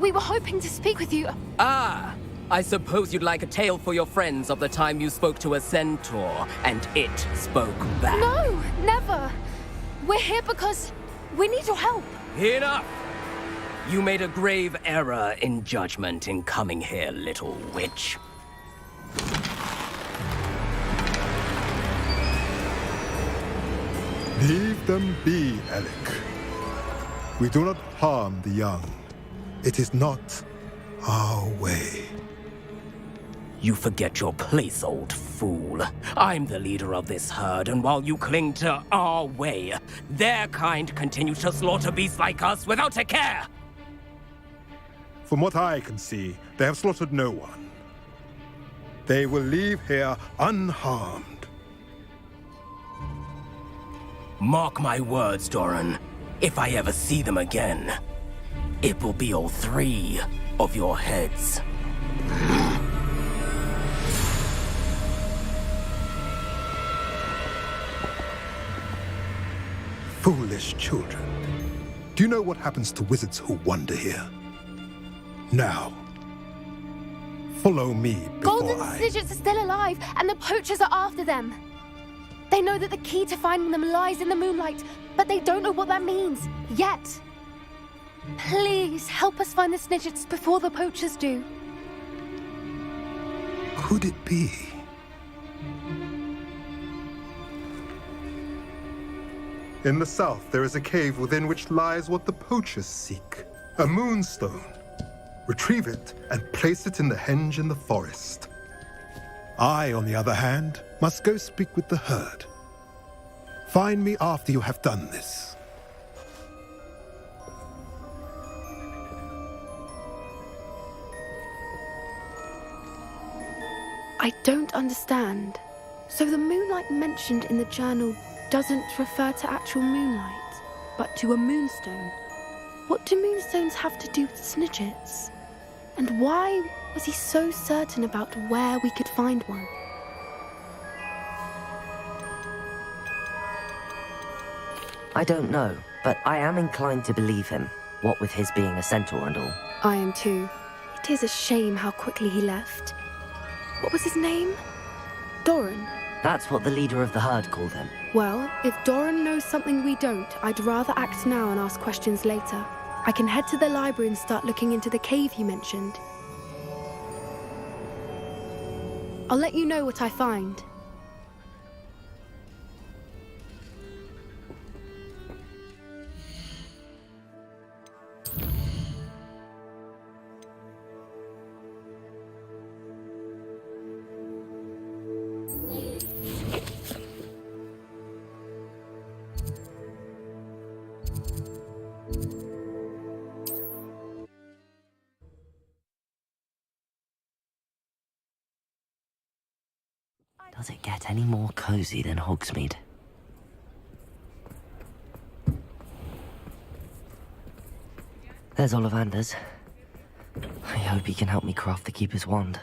S17: We were hoping to speak with you.
S18: Ah! I suppose you'd like a tale for your friends of the time you spoke to a centaur, and it spoke back.
S17: No! Never! We're here because we need your help.
S18: Enough! You made a grave error in judgment in coming here, little witch.
S2: Leave them be, Alec. We do not harm the young. It is not our way.
S18: You forget your place, old fool. I'm the leader of this herd, and while you cling to our way, their kind continue to slaughter beasts like us without a care!
S2: From what I can see, they have slaughtered no one. They will leave here unharmed.
S18: Mark my words, Doran. If I ever see them again, it will be all 3 of your heads.
S2: Foolish children. Do you know what happens to wizards who wander here? Now, follow me before
S17: Golden Snidgets are still alive, and the poachers are after them. They know that the key to finding them lies in the moonlight, but they don't know what that means, yet. Please, help us find the Snidgets before the poachers do.
S2: Could it be? In the south, there is a cave within which lies what the poachers seek. A moonstone. Retrieve it and place it in the henge in the forest. I, on the other hand, must go speak with the herd. Find me after you have done this.
S17: I don't understand. So the moonlight mentioned in the journal doesn't refer to actual moonlight, but to a moonstone. What do moonstones have to do with Snidgets? And why was he so certain about where we could find one?
S1: I don't know, but I am inclined to believe him, what with his being a centaur and all.
S17: I am too. It is a shame how quickly he left. What was his name? Doran?
S1: That's what the leader of the herd called him.
S17: Well, if Doran knows something we don't, I'd rather act now and ask questions later. I can head to the library and start looking into the cave you mentioned. I'll let you know what I find.
S1: Does it get any more cozy than Hogsmeade? There's Ollivanders. I hope he can help me craft the Keeper's wand.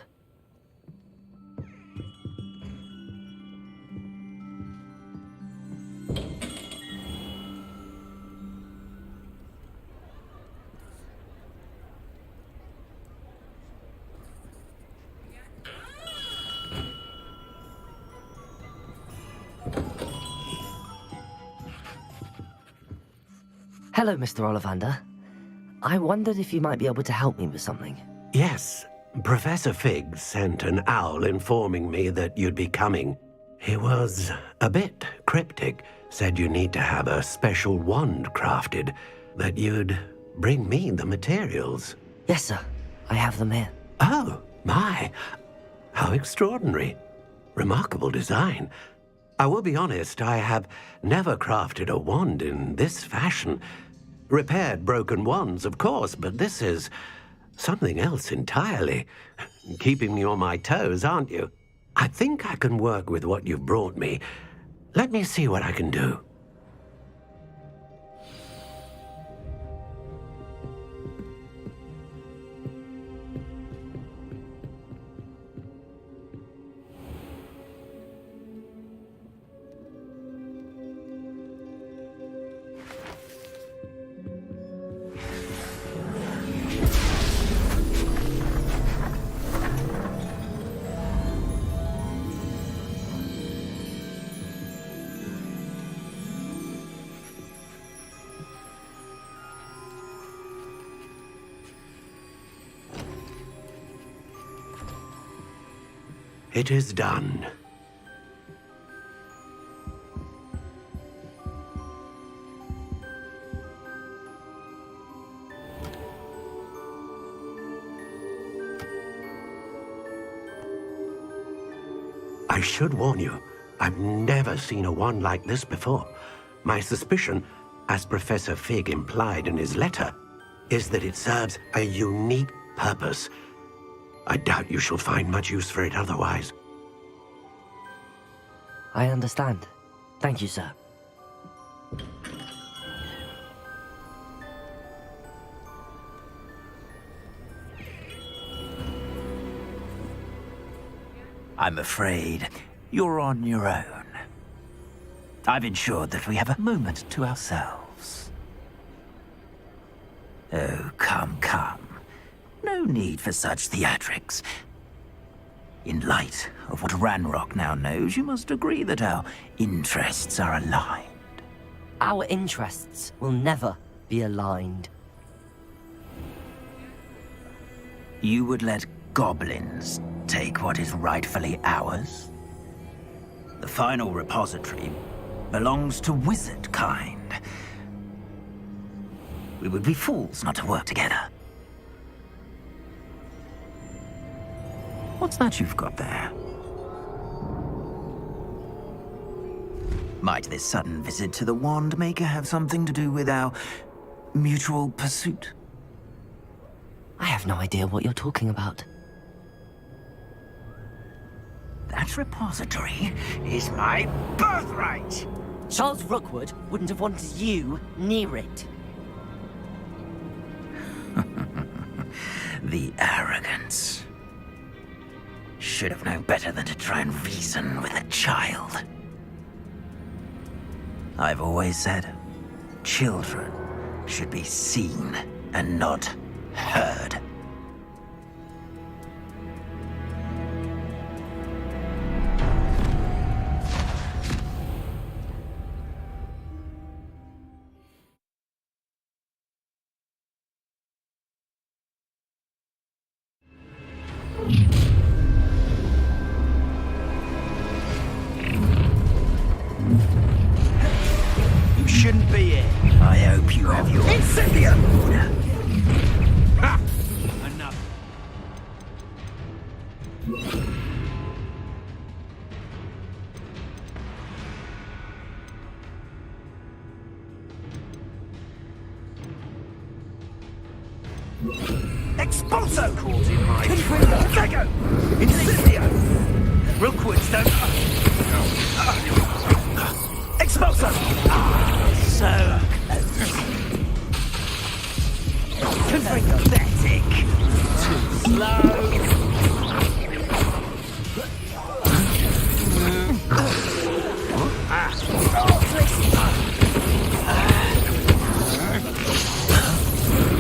S1: Hello, Mr. Ollivander. I wondered if you might be able to help me with something.
S8: Yes, Professor Fig sent an owl informing me that you'd be coming. He was a bit cryptic, said you need to have a special wand crafted, that you'd bring me the materials.
S1: Yes, sir. I have them here.
S8: Oh, my. How extraordinary. Remarkable design. I will be honest, I have never crafted a wand in this fashion. Repaired broken wands, of course, but this is something else entirely. Keeping me on my toes, aren't you? I think I can work with what you've brought me. Let me see what I can do. It is done. I should warn you, I've never seen a wand like this before. My suspicion, as Professor Fig implied in his letter, is that it serves a unique purpose. I doubt you shall find much use for it otherwise.
S1: I understand. Thank you, sir.
S19: I'm afraid you're on your own. I've ensured that we have a moment to ourselves. Oh, come, come. No need for such theatrics. In light of what Ranrock now knows, you must agree that our interests are aligned.
S1: Our interests will never be aligned.
S19: You would let goblins take what is rightfully ours? The final repository belongs to wizard kind. We would be fools not to work together. What's that you've got there? Might this sudden visit to the Wand Maker have something to do with our mutual pursuit?
S1: I have no idea what you're talking about.
S19: That repository is my birthright!
S1: Charles Rookwood wouldn't have wanted you near it.
S19: The arrogance. Should have known better than to try and reason with a child. I've always said, children should be seen and not heard. Shouldn't be here. I hope you have your incendium. Ha! Enough. Expulso! Caught in my Lego! Incendio! Rookwood's don't... Expulso! So close. Pathetic. Too slow.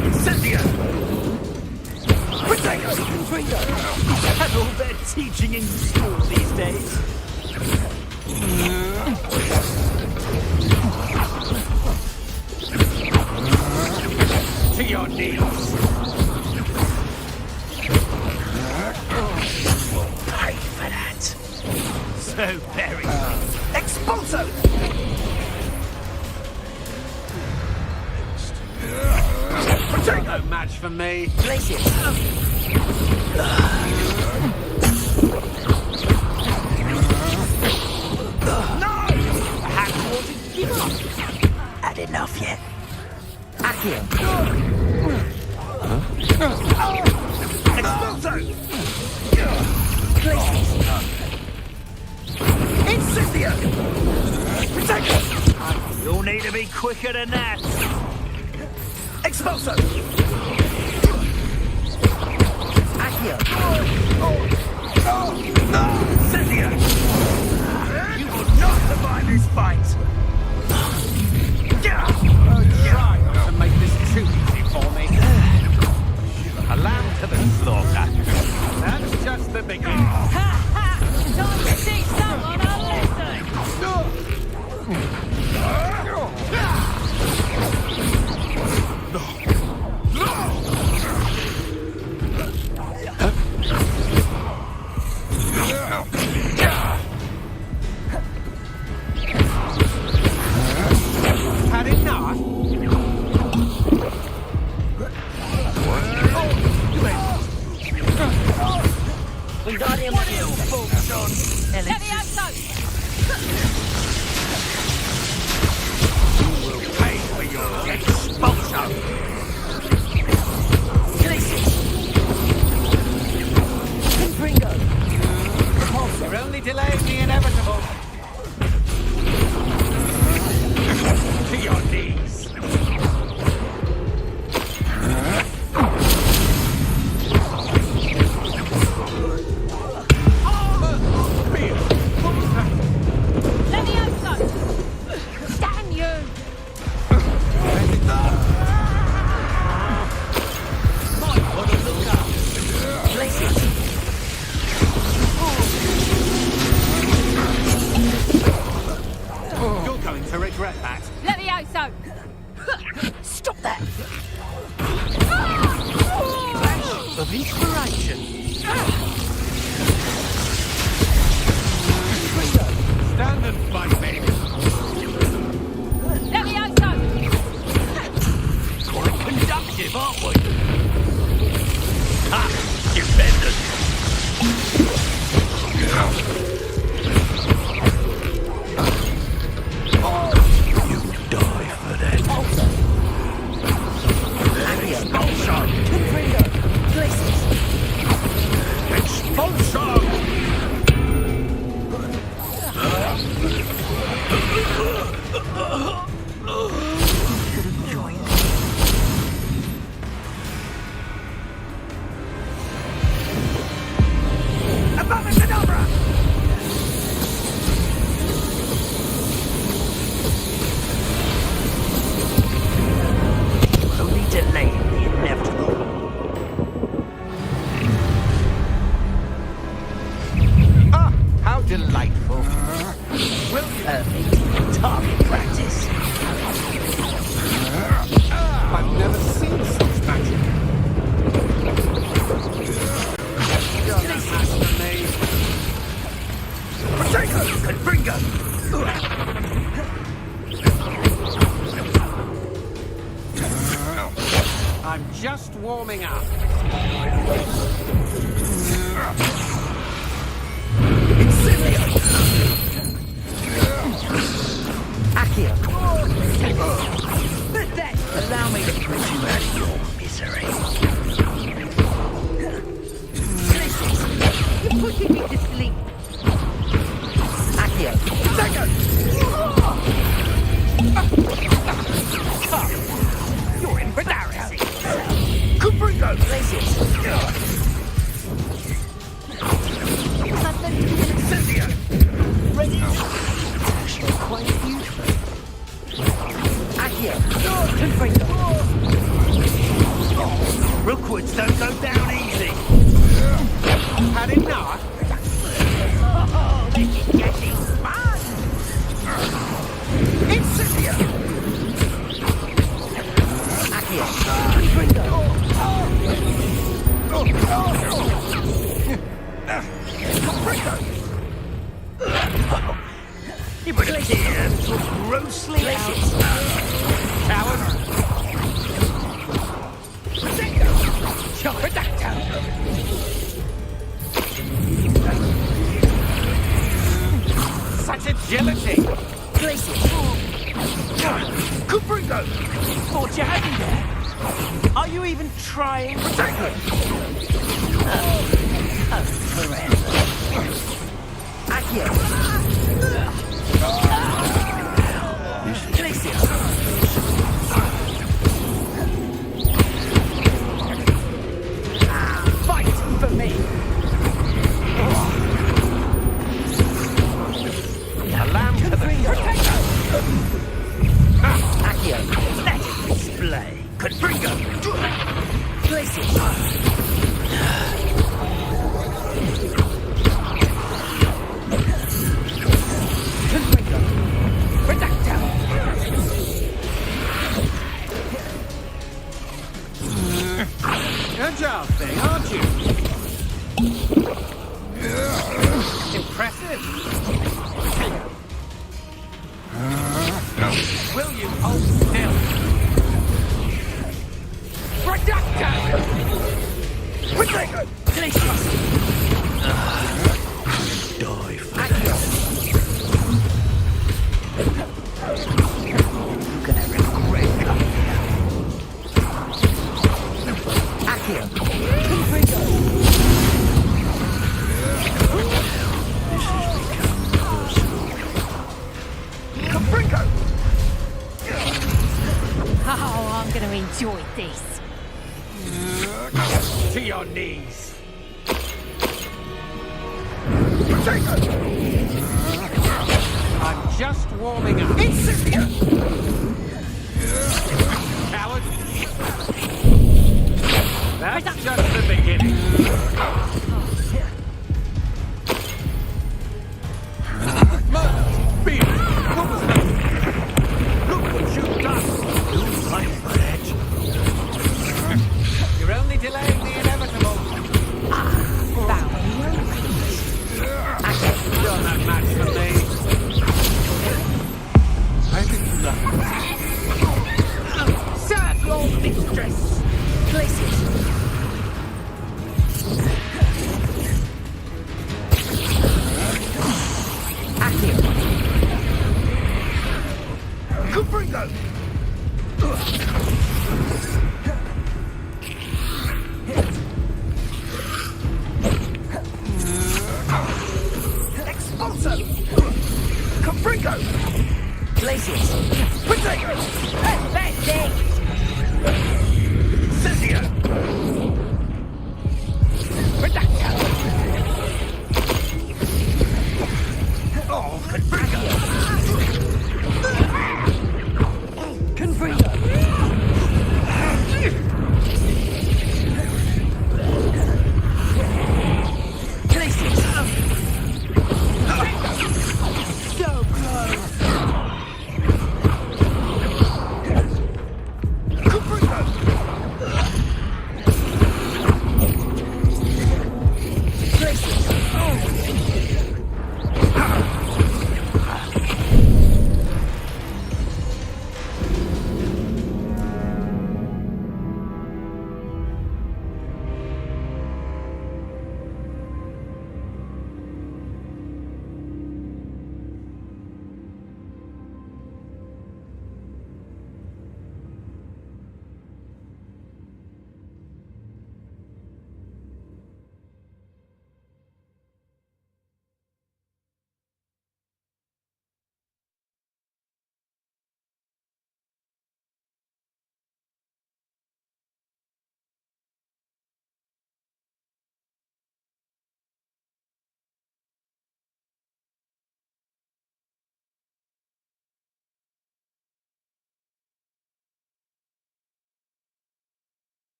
S19: Incendio! Protego! Have all their teaching in school these days.
S18: your knees. We'll pay for that. So very. Expulso! No match for me.
S10: Place it.
S18: No! Perhaps you want to give up.
S10: Had enough yet? Accio.
S18: Expulso!
S10: Place it.
S18: Incendio! Protect us! You'll need to be quicker than that. Expulso!
S10: Accio.
S18: Cynthia! You will not survive this fight! Try not to make this too easy for me. A lamb to the slaughter. That's just the beginning.
S5: Ha ha! Time to teach someone a lesson!
S18: Had enough?
S10: Wingardium
S5: Levioso!
S18: You will pay for your expulsion!
S10: Confringo.
S18: You're only delaying the inevitable. To your knees.
S5: Levioso! Damn you!
S10: Place it.
S18: You're going to regret that.
S5: Levioso!
S10: Stop that.
S18: Flash of inspiration. Stand and fight me.
S5: Levioso!
S18: Quite conductive, aren't we? Ha! Defenders! You die for that. Expulsion! Expulsion! Abominadabra!
S10: Only delaying the inevitable.
S18: Ah, how delightful. Will you?
S10: Target practice.
S18: I've never seen such magic. You're the master maid. Potato! Confringo! I'm just warming up.
S10: Incendio. Accio. Allow me to put you out of your misery. You're putting me to sleep. Accio.
S18: You're embarrassing. Confringo!
S10: Place it.
S18: Cynthia!
S10: Ready? It's actually quite beautiful. Accio. Confringo.
S18: Rookwoods don't go down easy. Had enough?
S10: Oh, this is getting fun.
S18: Incendio!
S10: Accio. Confringo.
S9: Fight for me! Alarm to the protector! Accio, let it display! Confringo! Glacier! Confringo! Redacta! Agile thing, aren't you? Impressive! Will you hold still? Redacta! Confringo! Glacier!
S8: Die for
S9: You're gonna regret coming here. Accio! Confringo! Confringo!
S5: Oh, I'm gonna enjoy this.
S9: To your knees! I'm just warming up. Incendio! Coward! That's just the beginning. Murder! Beard! What was that? Look what you've done! You're only delaying the inevitable. You're not match for me. I think you love me. Serve your mistress! Places.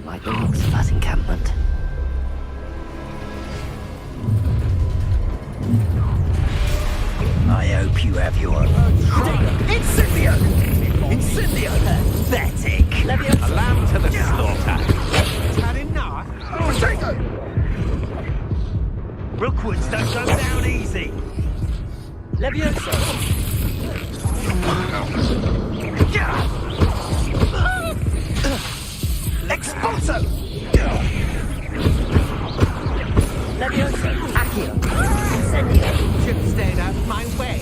S1: like the looks of that encampment.
S19: I hope you have your... Incendio! Incendio! Pathetic!
S9: A lamb to the slaughter. Had enough?
S19: Rookwoods don't go down easy.
S10: Levioso!
S19: Expulso!
S10: Levioso! Accio! Incendio!
S9: Should have stayed out of my way.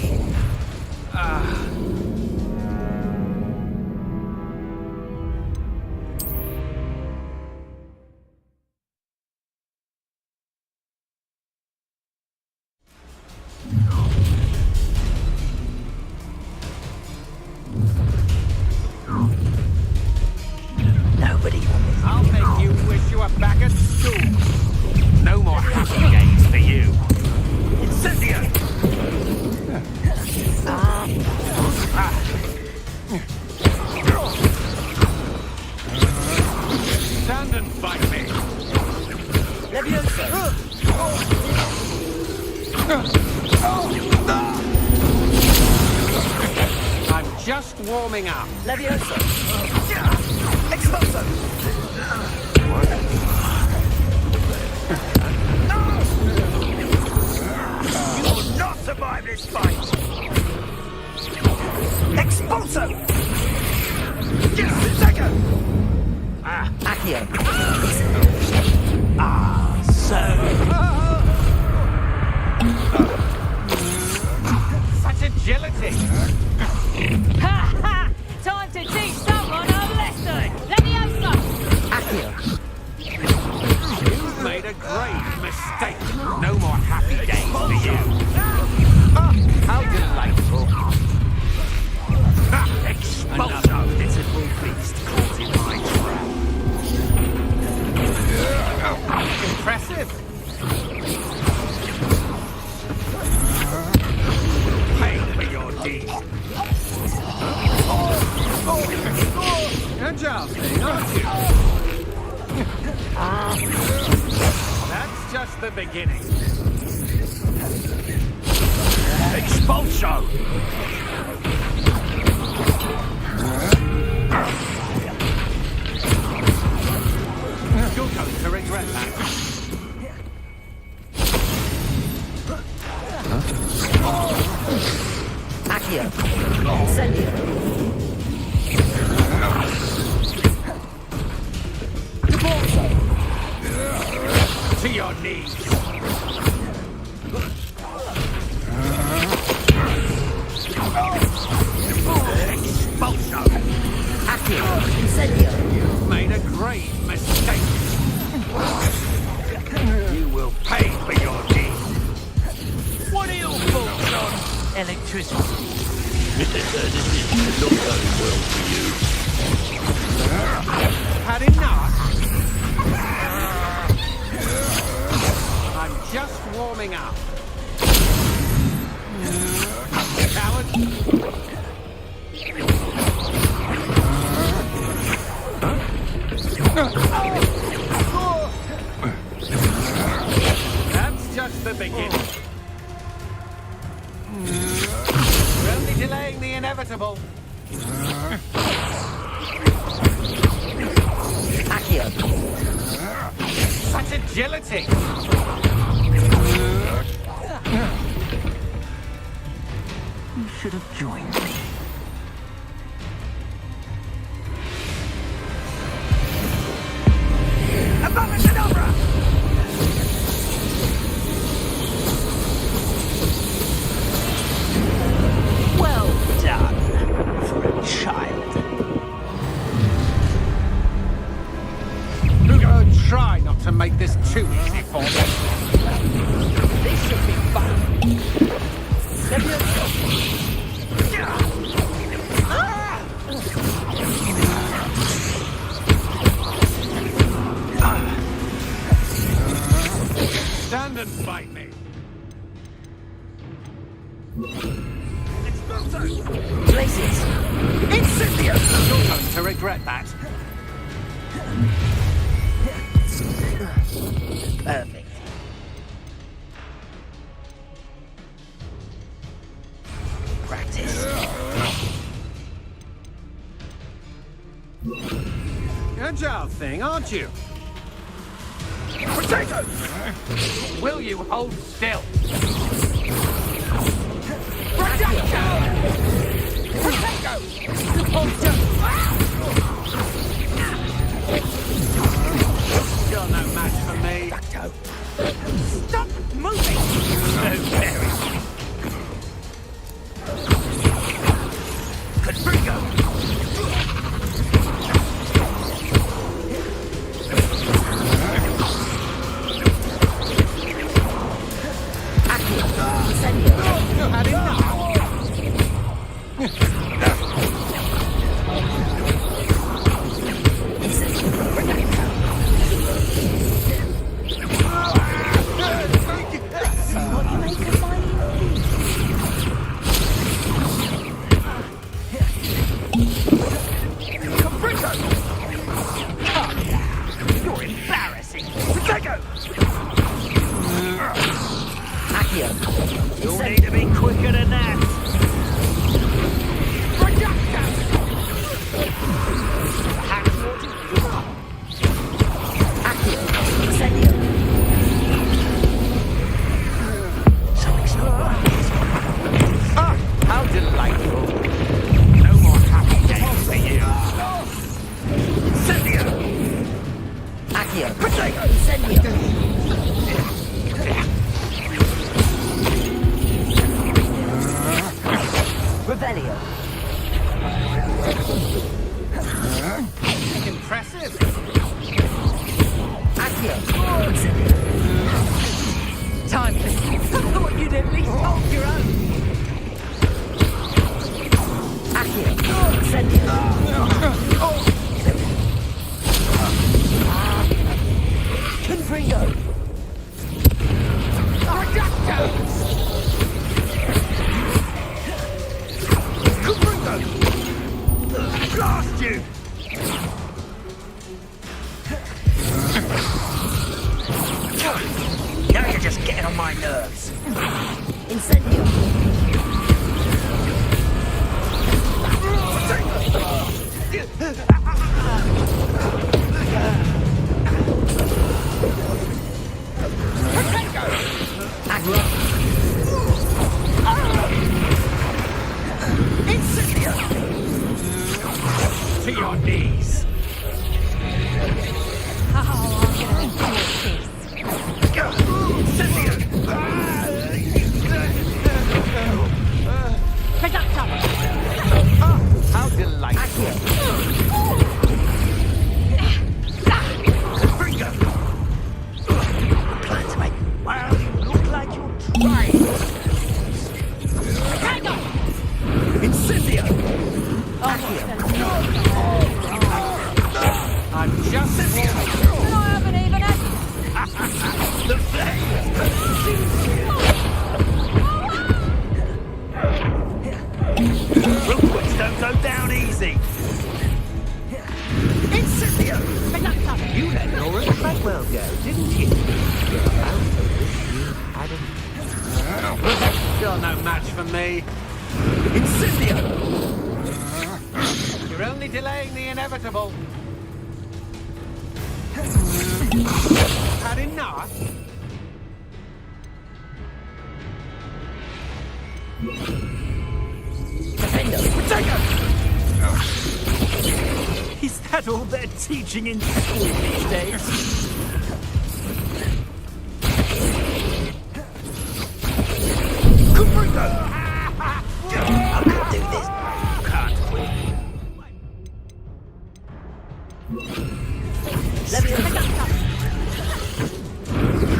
S19: Nobody.
S9: I'll make you wish you were back at school. No more happy days for you.
S19: Incendio!
S9: Stand and fight me.
S10: Levioso!
S9: I'm just warming up.
S10: Levioso!
S19: Expulso! You will not survive this fight! Expulso! Second!
S10: Accio!
S9: Such agility!
S5: Ha ha! Time to teach someone a lesson! Levioso!
S10: Accio!
S9: You've made a grave mistake. No more happy days for you. How delightful.
S19: Another pitiful beast caught in my trap.
S9: Impressive. Pay for your deed. Agile thing, aren't you? That's just the beginning.
S19: Expulso!
S9: You're going to regret that.
S10: Accio! Incendio!
S9: To your knees.
S19: Expulso!
S10: Accio! Incendio!
S9: You've made a grave mistake. You will pay for your deed.
S19: What are your thoughts on electricity?
S8: Not going well for you.
S9: Had enough? I'm just warming up. Coward. That's just the beginning. We're only delaying the inevitable.
S10: Accio!
S9: Such agility!
S19: You should have joined me. Abracadabra! Well done for a child.
S9: Try not to make this too easy for me.
S10: This should be fun! Levioso!
S9: Stand and fight me.
S10: Places!
S19: Incendio!
S9: You're going to regret that.
S10: Perfect. Practice.
S9: Agile thing, aren't you?
S10: Potato!
S9: Will you hold still? You're no match for me.
S10: Stop moving! So very. Confringo!
S9: You had enough.
S10: You're embarrassing. Potato! Accio. You'll need to be quicker than that.
S9: How delightful. No more happy days for you.
S10: Incendio! Accio. Potato! Incendio! Rebellion.
S9: Impressive.
S10: Accio. Time to... I thought you'd at least hold your own. Accio. Incendio. Confringo. Blast you! Now you're just getting on my nerves. Incendio. Incendio. To your knees.
S5: Oh, I'm gonna enjoy this.
S9: How delightful.
S10: Plan to make... Well, you look like you're trying. Incendio!
S9: I'm just
S5: And I haven't even had...
S10: The Rookwood's don't go down easy. Incendio!
S9: You let Nora Treadwell go, didn't you? You're no match for me.
S10: Incendio!
S9: You're only delaying the inevitable. Had enough?
S10: Is that all they're teaching in school these days? I can do this. Can't win. Let me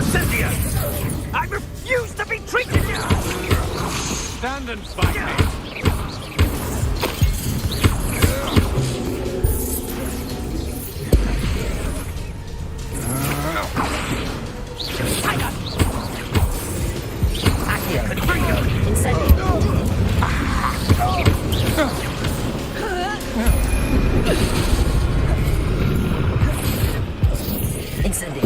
S10: Cynthia! I refuse to be treated here!
S9: Stand and fight me.
S10: Incendio.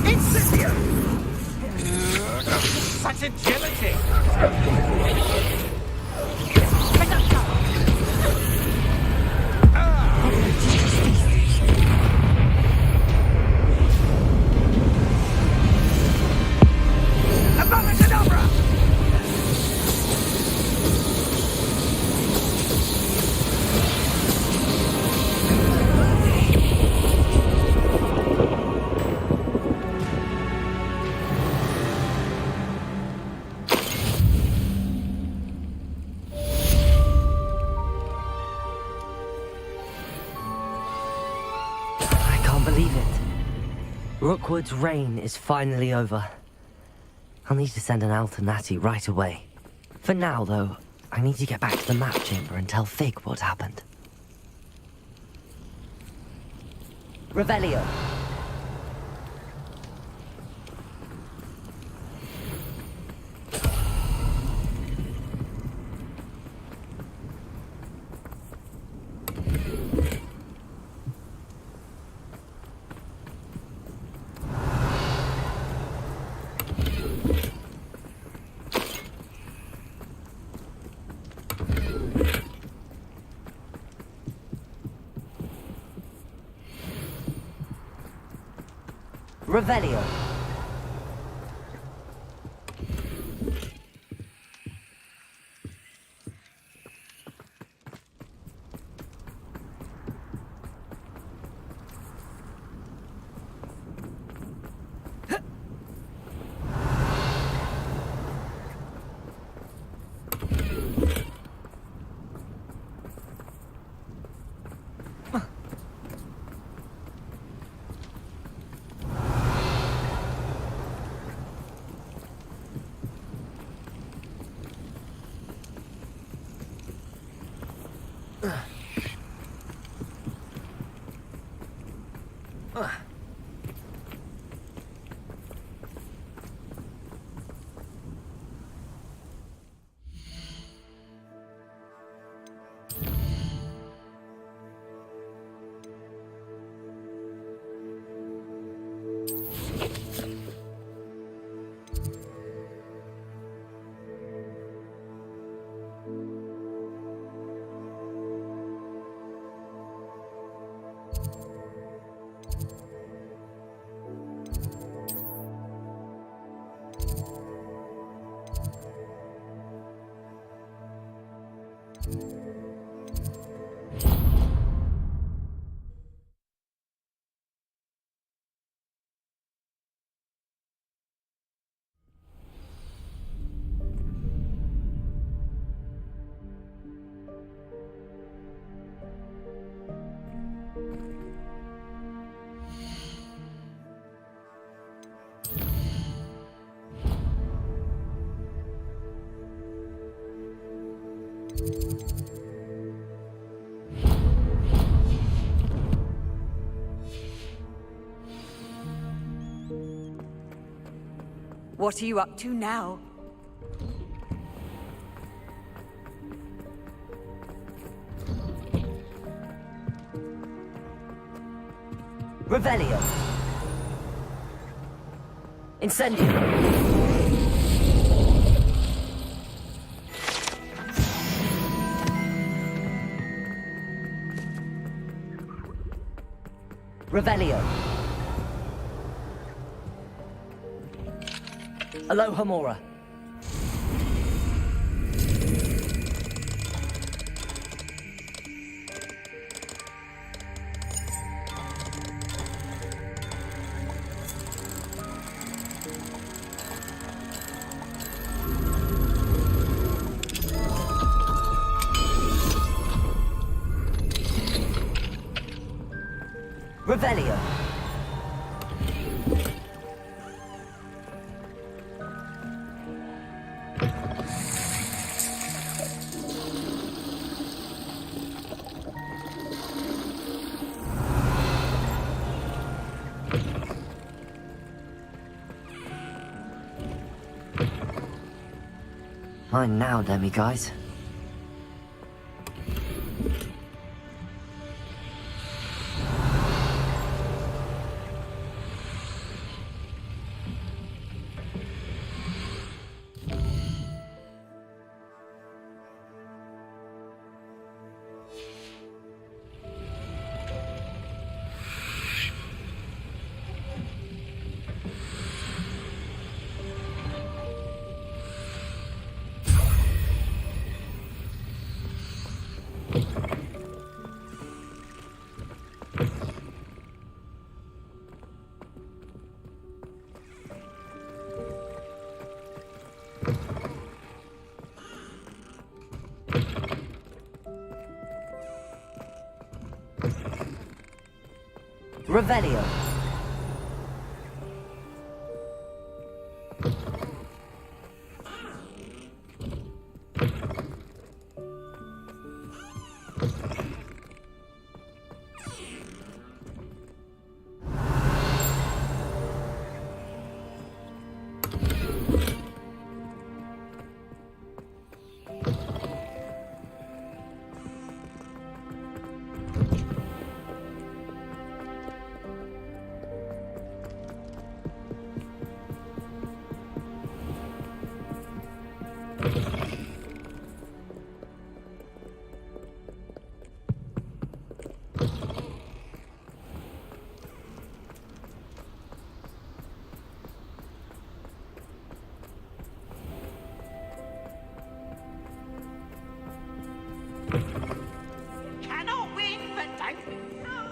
S9: Incendio! Such agility!
S1: Rookwood's reign is finally over. I'll need to send an Alternati right away. For now, though, I need to get back to the map chamber and tell Fig what happened. Revelio. Revelio.
S11: What are you up to now?
S1: Revelio. Incendio. Revelio. Aloha Mora. Revelio. Mine now, demi guys. Revelio.
S20: Cannot win, but don't be sorry.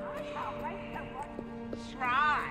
S20: I shall make the one try.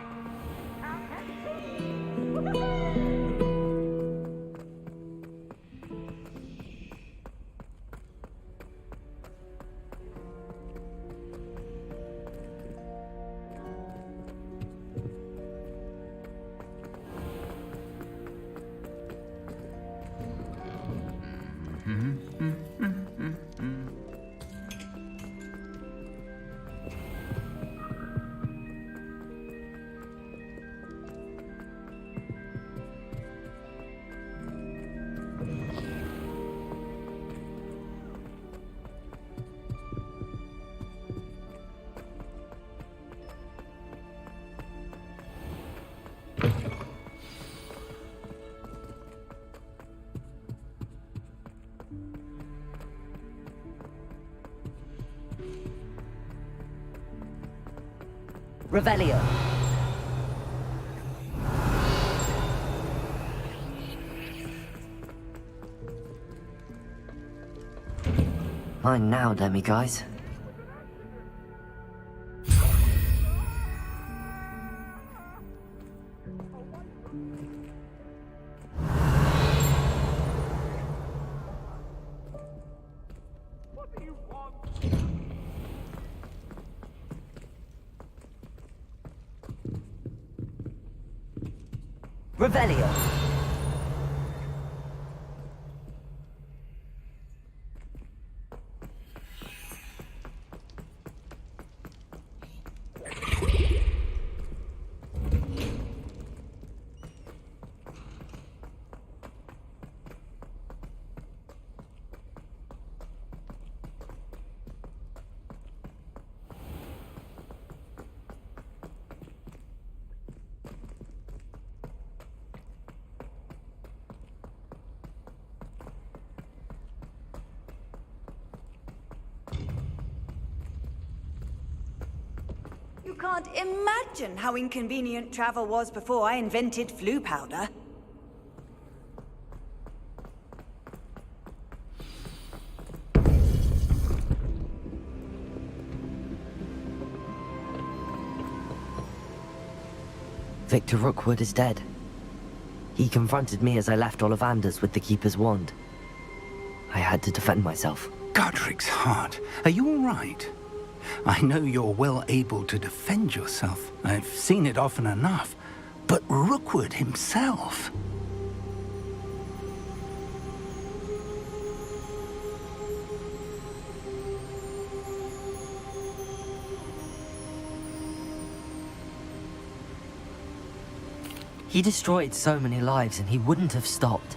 S20: Revelio. Mine now, demi-guys. Revelio.
S11: You can't imagine how inconvenient travel was before I invented flu powder.
S1: Victor Rookwood is dead. He confronted me as I left Ollivander's with the Keeper's wand. I had to defend myself.
S13: Godric's heart. Are you all right? I know you're well able to defend yourself. I've seen it often enough. But Rookwood himself...
S1: He destroyed so many lives and he wouldn't have stopped.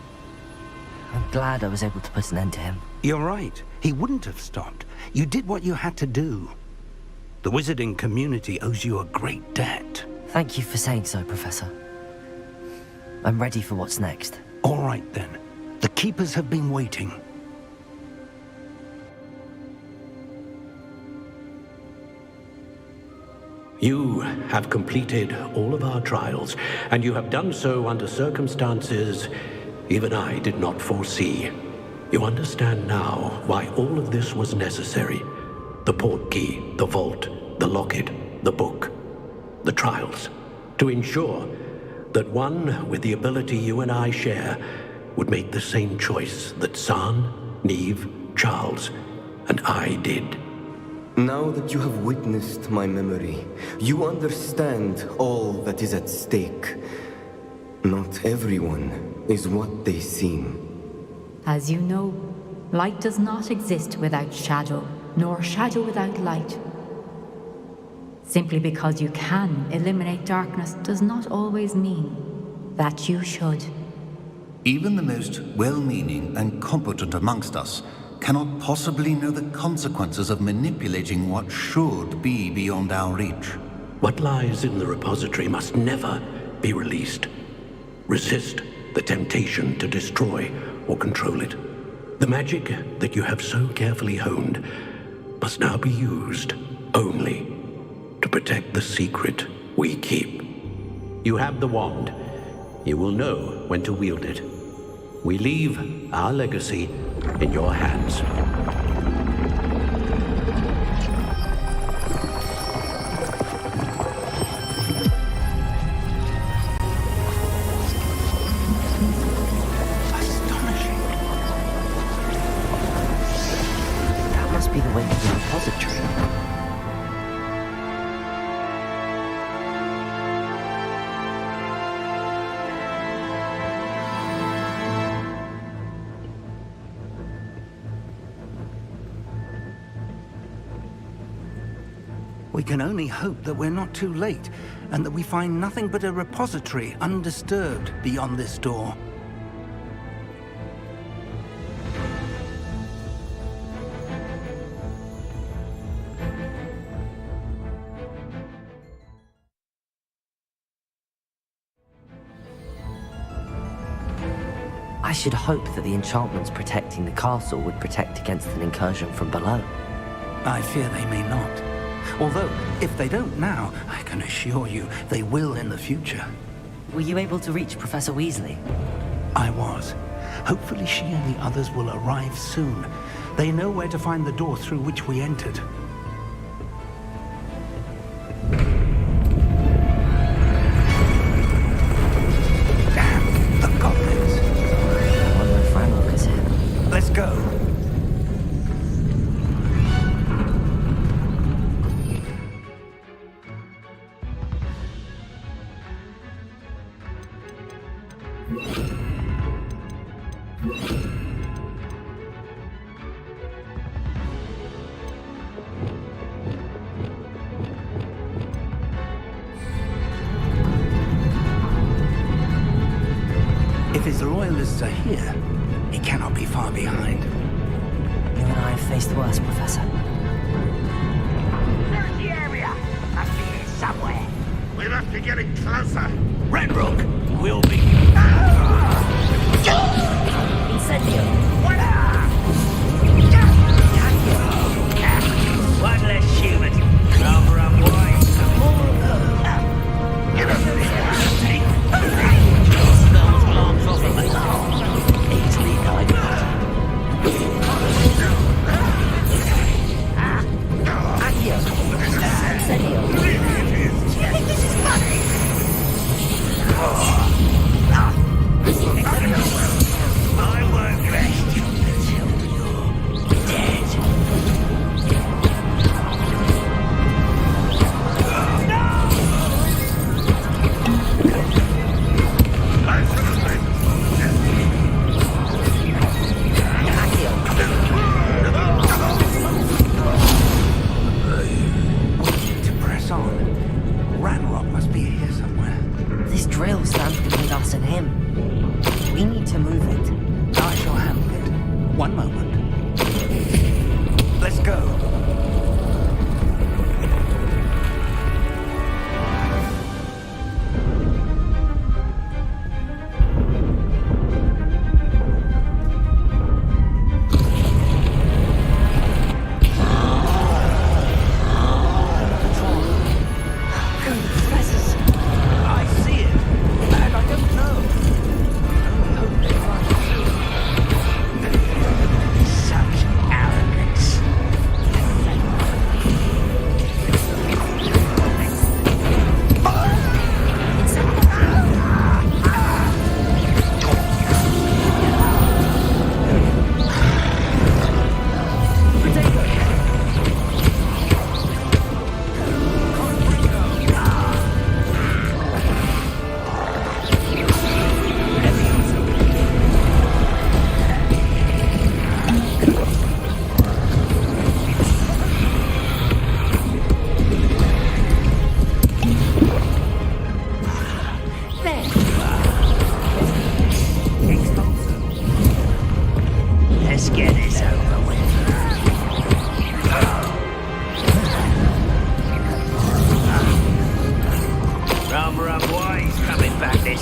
S1: I'm glad I was able to put an end to him.
S13: You're right. He wouldn't have stopped. You did what you had to do. The wizarding community owes you a great debt.
S1: Thank you for saying so, Professor. I'm ready for what's next.
S13: All right, then. The Keepers have been waiting.
S8: You have completed all of our trials, and you have done so under circumstances even I did not foresee. You understand now why all of this was necessary. The portkey, the vault, the locket, the book, the trials. To ensure that one with the ability you and I share would make the same choice that San, Neve, Charles, and I did.
S12: Now that you have witnessed my memory, you understand all that is at stake. Not everyone is what they seem.
S21: As you know, light does not exist without shadow, nor shadow without light. Simply because you can eliminate darkness does not always mean that you should.
S22: Even the most well-meaning and competent amongst us cannot possibly know the consequences of manipulating what should be beyond our reach.
S8: What lies in the repository must never be released. Resist the temptation to destroy or control it. The magic that you have so carefully honed must now be used only to protect the secret we keep. You have the wand. You will know when to wield it. We leave our legacy in your hands.
S1: That must be the way to the repository.
S13: We can only hope that we're not too late, and that we find nothing but a repository undisturbed beyond this door.
S1: I should hope that the enchantments protecting the castle would protect against an incursion from below.
S13: I fear they may not. Although, if they don't now, I can assure you they will in the future.
S1: Were you able to reach Professor Weasley?
S13: I was. Hopefully she and the others will arrive soon. They know where to find the door through which we entered. Damn, the goblins.
S1: I wonder if Ranrock is here.
S13: Let's go. If his loyalists are here, he cannot be far behind.
S1: You and I have faced worse, Professor.
S20: There's the area. Must be here somewhere.
S3: We must be getting closer.
S18: Ranrock will be.
S10: Incendio. One less human. Rather unwise. More of them. Get up there. Smells alarms off of me. Easily guided. Adios. Incendio. This is funny. I won't rest until you're dead.
S13: To press on. Ranrock must be here somewhere.
S1: This drill stands between us and him. We need to move it.
S13: I shall handle it. One moment. Let's go.
S18: I see it, and I don't know.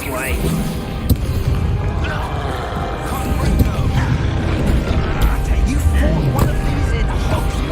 S10: this way. You fought one of these in Hogwarts.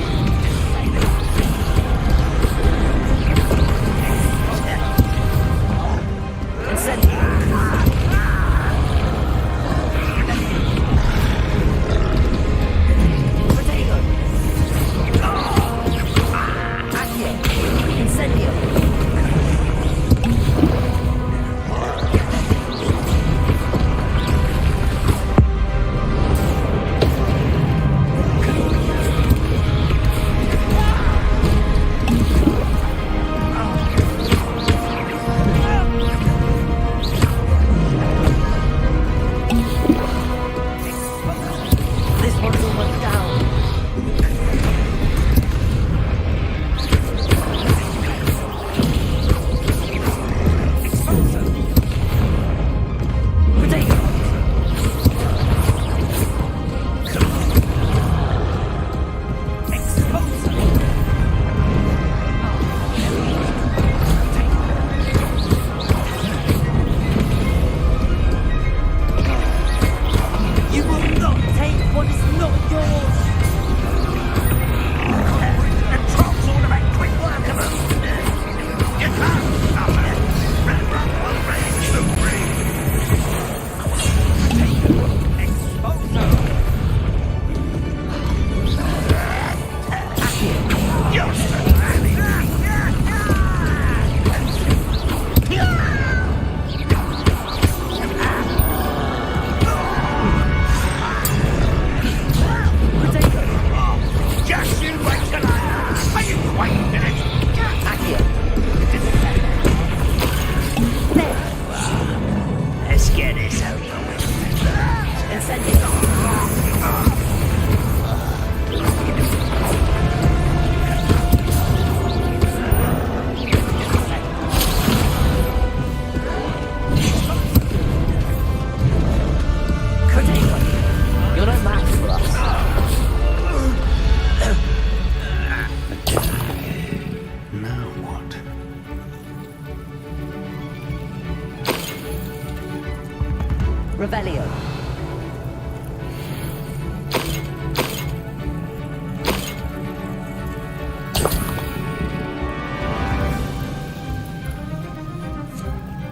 S1: Revelio.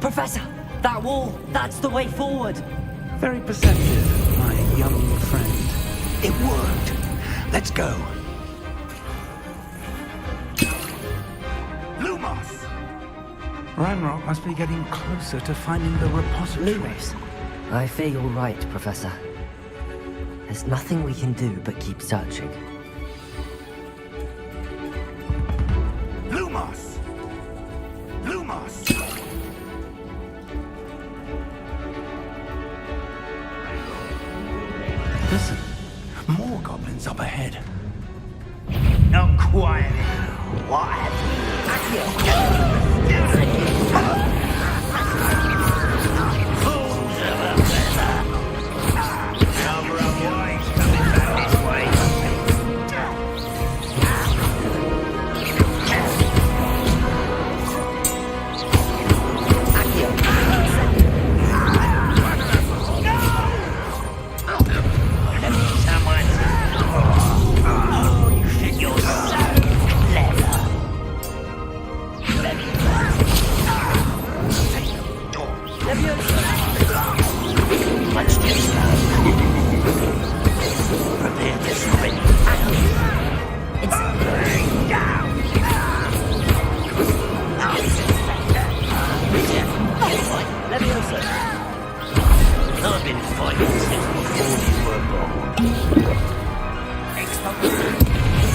S1: Professor, that wall, that's the way forward.
S13: Very perceptive, my young friend. It worked. Let's go.
S3: Lumos!
S13: Ranrock must be getting closer to finding the repository.
S1: Lumos. I fear you're right, Professor. There's nothing we can do but keep searching.
S3: Lumos! Lumos!
S13: Listen, more goblins up ahead.
S10: Not quiet. What Fools of a feather. Cover up wise coming back this way. I've been fighting since before you were born.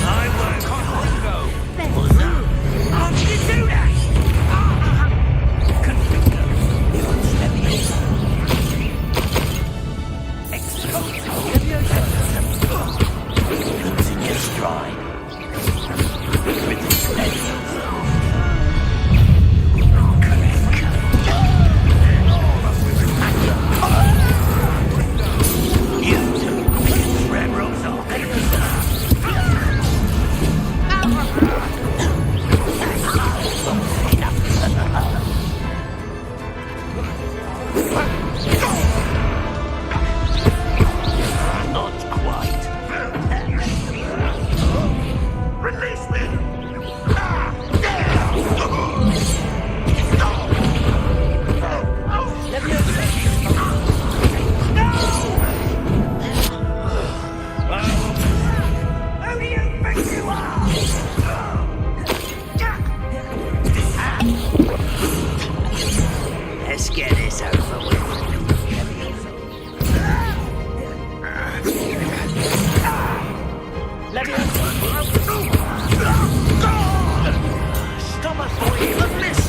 S10: I work on Hongo. What's that? How did you do that? Losing your stride. Not quite.
S3: Release me!
S10: Who do you think you are? Let's get this over with. Let me stop us before you even miss.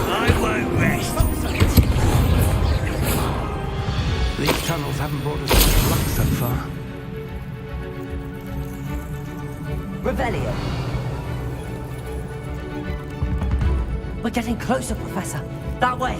S10: I won't rest.
S13: These tunnels haven't brought us much luck so far.
S1: Revelio. We're getting closer, Professor. That way.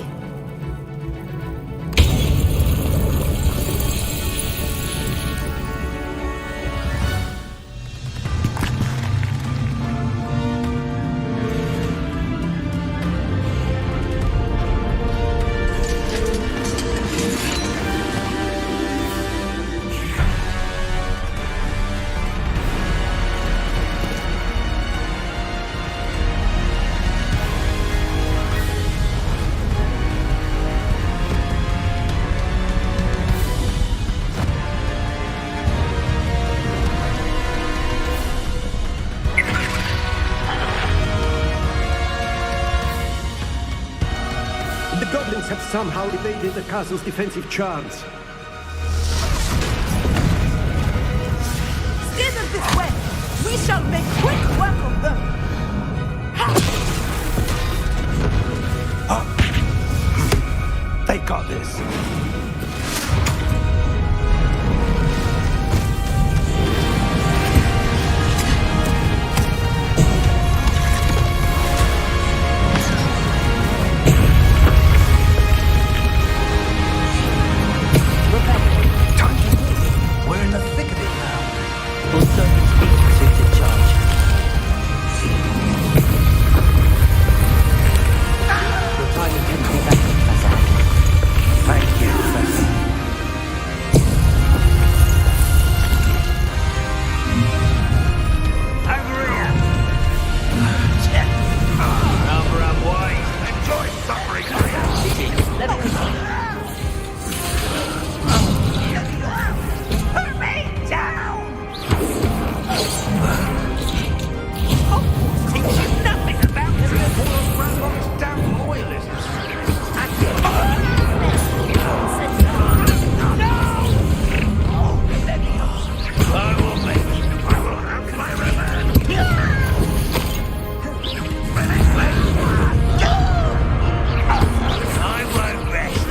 S4: The goblins have somehow evaded the castle's defensive charms.
S11: Steer them this way! We shall make quick work of them!
S13: They got this.
S19: We're in the thick of it now.
S1: Also, these beasts in charge. Your timing couldn't be better, Professor Hackett.
S19: Thank you, Professor.
S10: Over here. Number up wise. Enjoy suffering. Let me put me down. Teach you nothing about this. Damn loyalists. I will make you. I will have my revenge. I won't rest.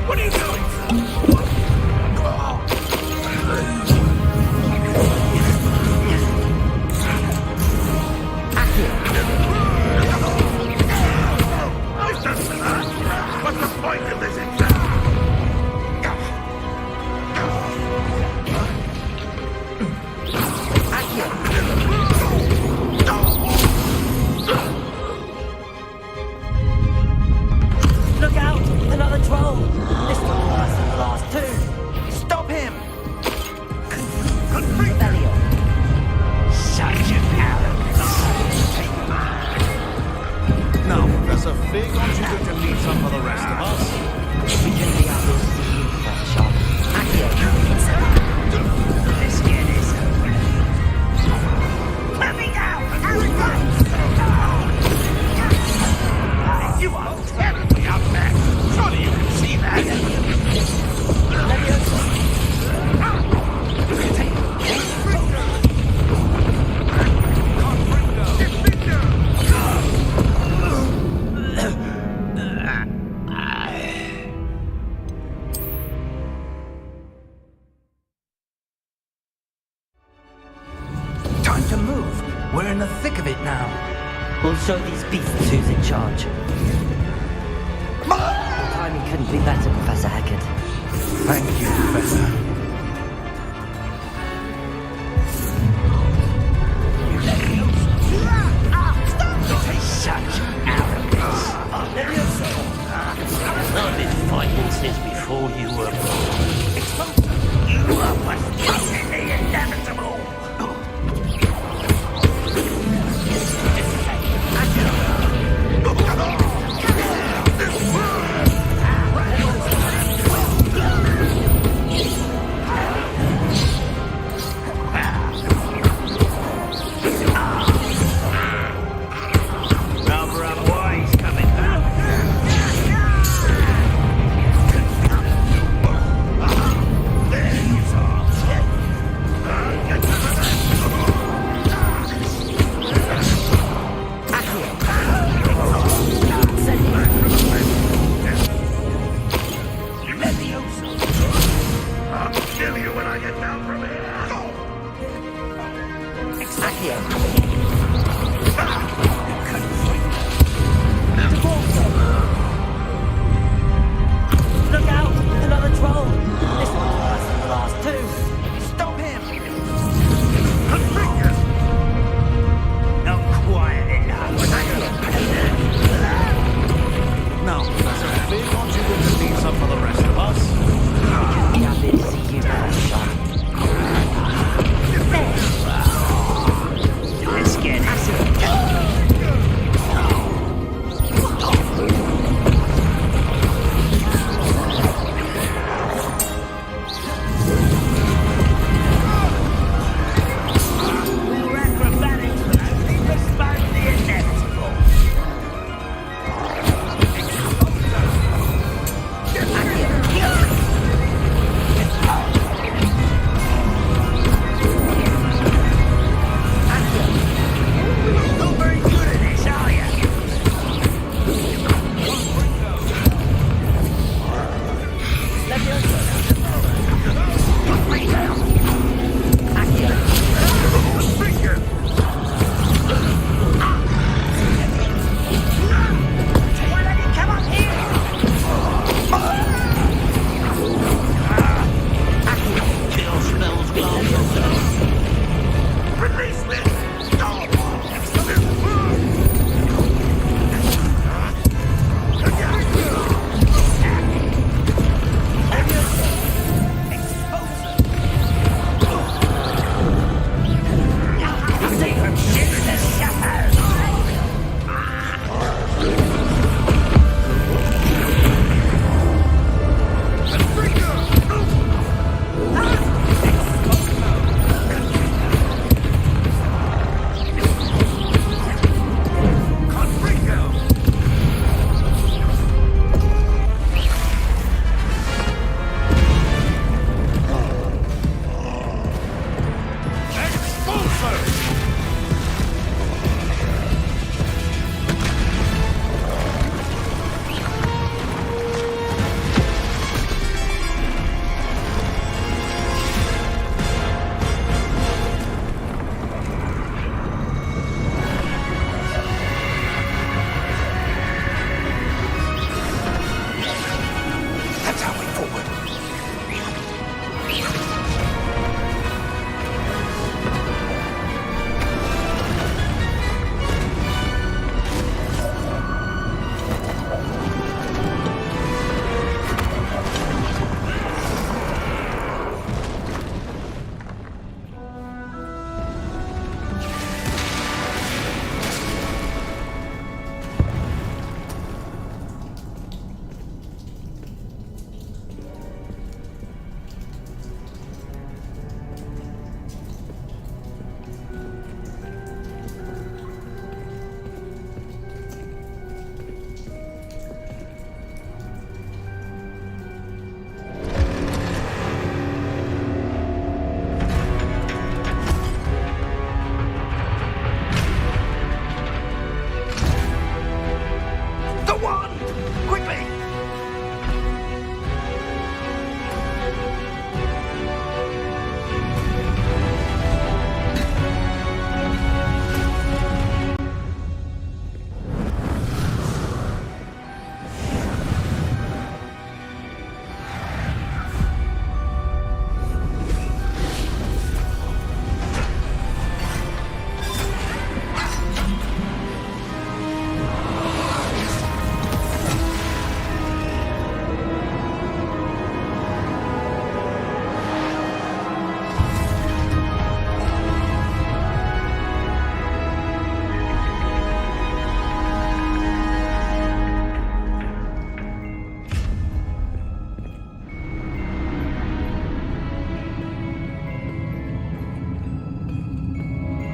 S10: What are you doing? What's the point of this exam?
S1: Look out! Another troll! This one worse than the last two!
S19: Stop him!
S1: Revelio.
S10: Such an arrogance.
S22: Now, Professor, Fig, aren't you going to leave some for the rest of us?
S1: We can be out there to see you, Professor Sharp.
S10: Let's get this over. Let me down, arrogance! You are terribly outmatched. Surely you can see that.
S19: Time to move. We're in the thick of it now.
S1: We'll show these beasts who's in charge. Your timing couldn't be better, Professor Hackett.
S13: Thank you, Professor.
S10: You let Look out! Another troll! This one's worse than the last two! Stop him! Not quiet enough!
S6: Now, Professor Effie, aren't you going to leave some for the rest of us?
S1: Happy to see you, Professor.
S10: Let's get acid!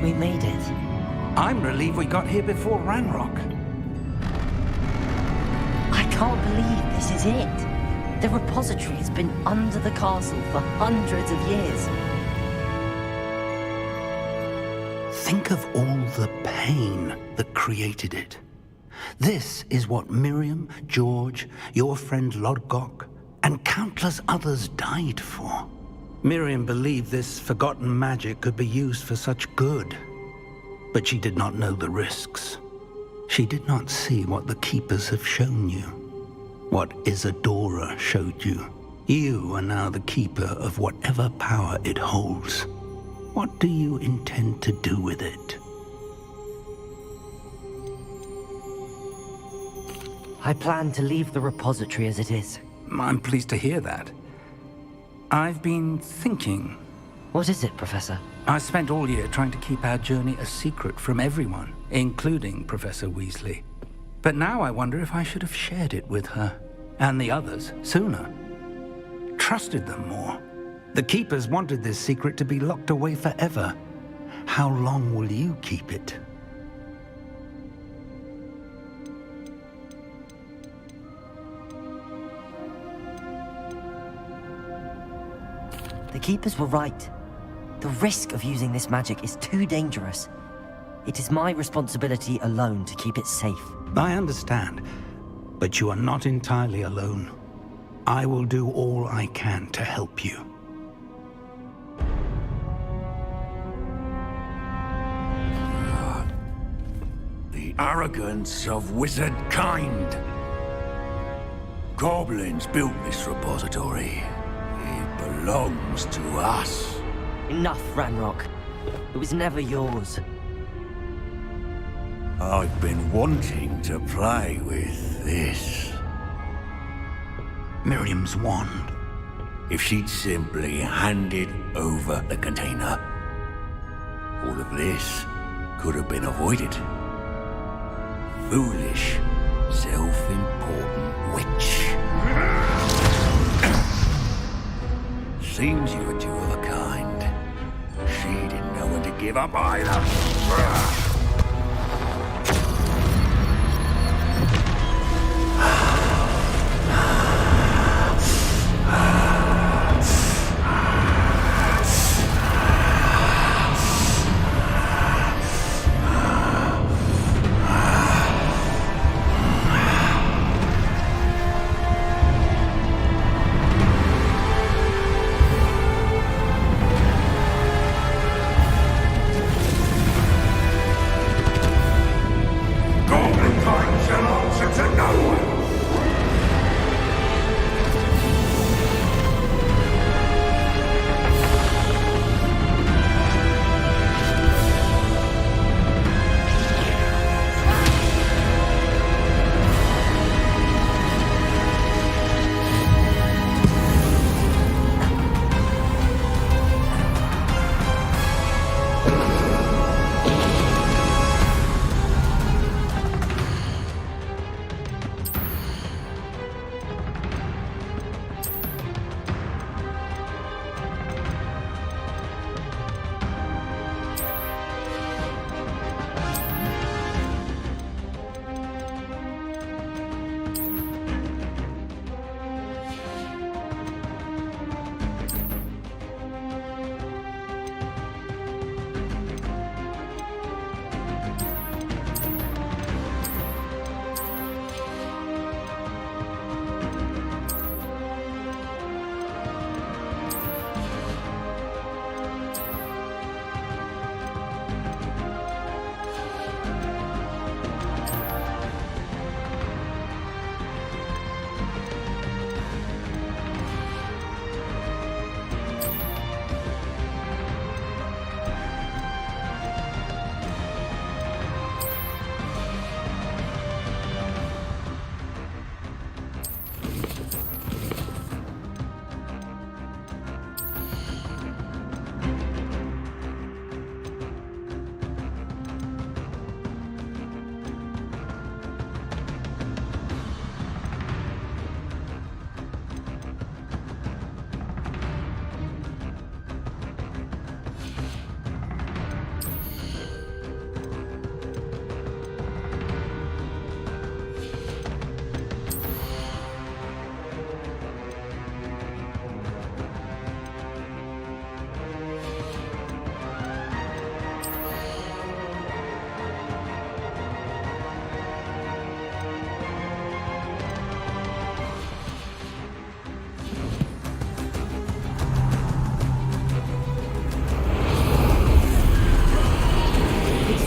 S1: We made it.
S13: I'm relieved we got here before Ranrock.
S1: I can't believe this is it. The repository has been under the castle for hundreds of years.
S13: Think of all the pain that created it. This is what Miriam, George, your friend Lodgok, and countless others died for. Miriam believed this forgotten magic could be used for such good. But she did not know the risks. She did not see what the Keepers have shown you. What Isadora showed you. You are now the Keeper of whatever power it holds. What do you intend to do with it?
S1: I plan to leave the repository as it is.
S13: I'm pleased to hear that. I've been thinking.
S1: What is it, Professor?
S13: I spent all year trying to keep our journey a secret from everyone, including Professor Weasley. But now I wonder if I should have shared it with her, and the others, sooner. Trusted them more. The Keepers wanted this secret to be locked away forever. How long will you keep it?
S1: The Keepers were right. The risk of using this magic is too dangerous. It is my responsibility alone to keep it safe.
S13: I understand, but you are not entirely alone. I will do all I can to help you.
S7: The arrogance of wizard kind. Goblins built this repository. It belongs to us.
S1: Enough, Ranrock. It was never yours.
S7: I've been wanting to play with this.
S13: Miriam's wand.
S7: If she'd simply handed over the container, all of this could have been avoided. Foolish, self-important witch. Seems you were two of a kind. She didn't know when to give up either.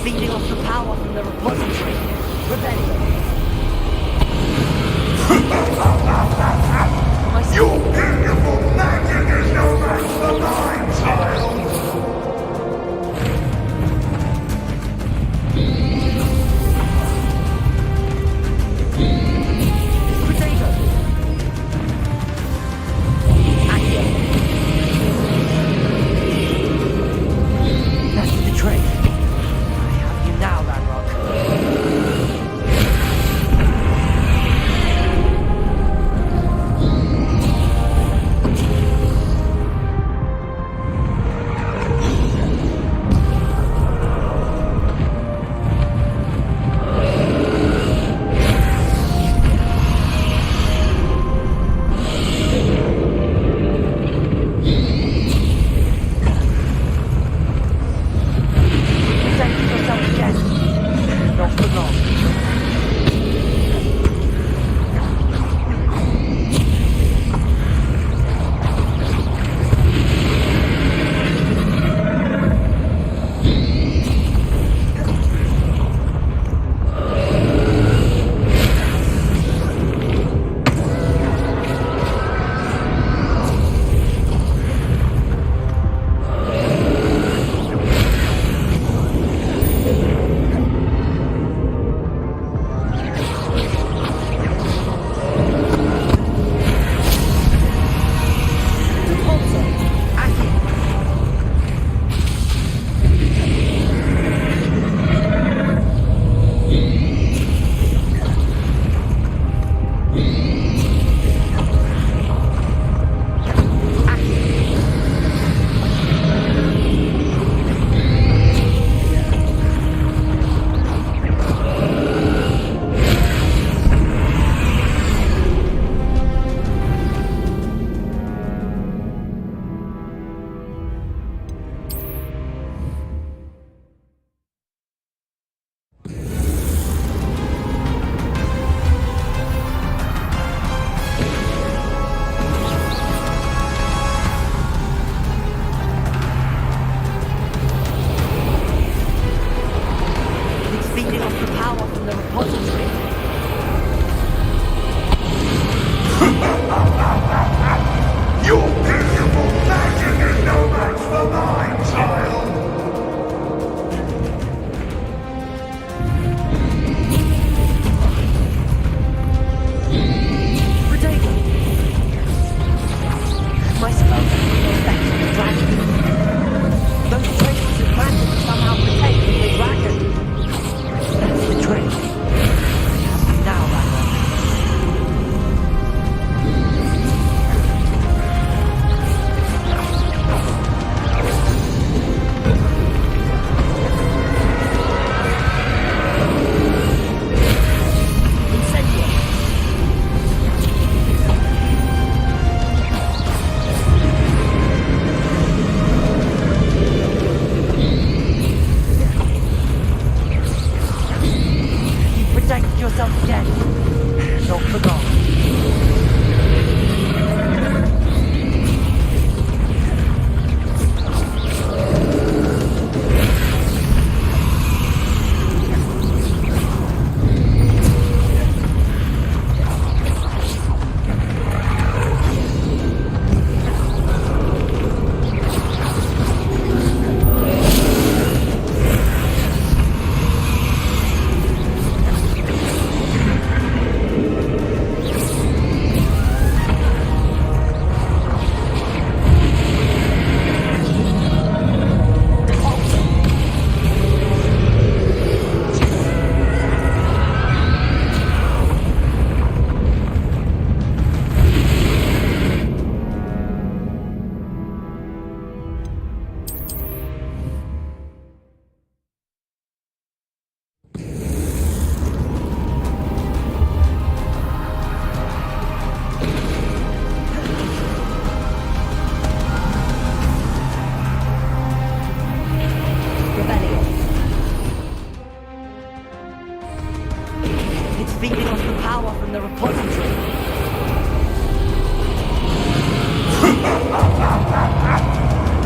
S1: feeding off the power from the repository. Rebellion.
S7: Your beautiful magic is no match for mine, child!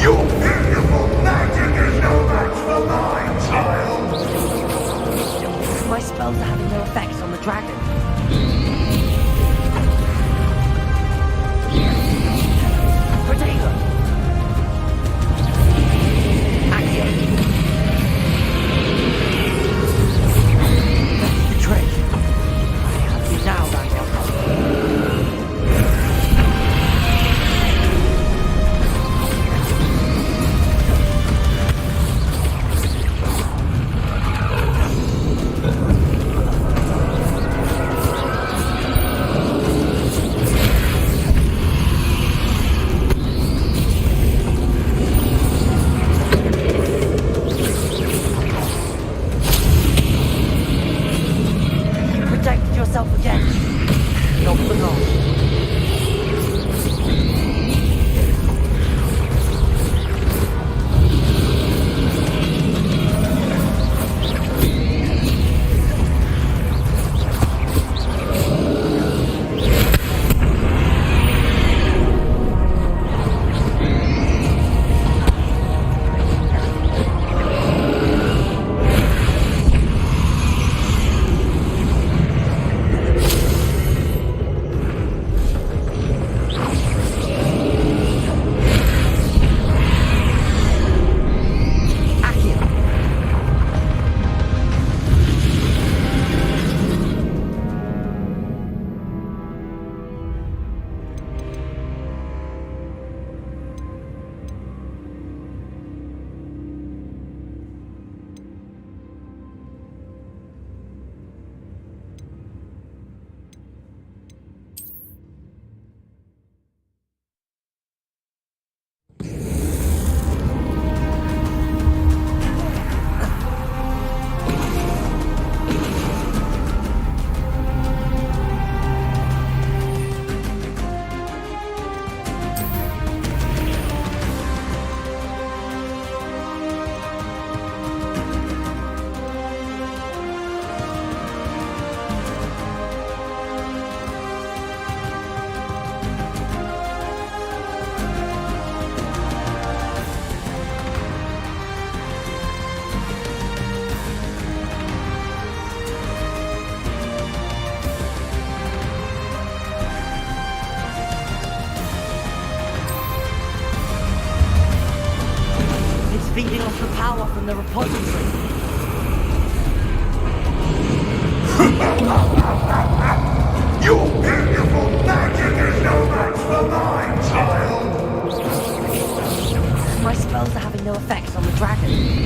S7: Your beautiful magic is no match for mine, child!
S1: spells are having no effects on the dragon. Protego! Accio! That's the trick. I have you now, Daniel. Feeding off the power from the repository.
S14: Your beautiful magic is no match for mine, child!
S1: My spells are having no effects on the dragon.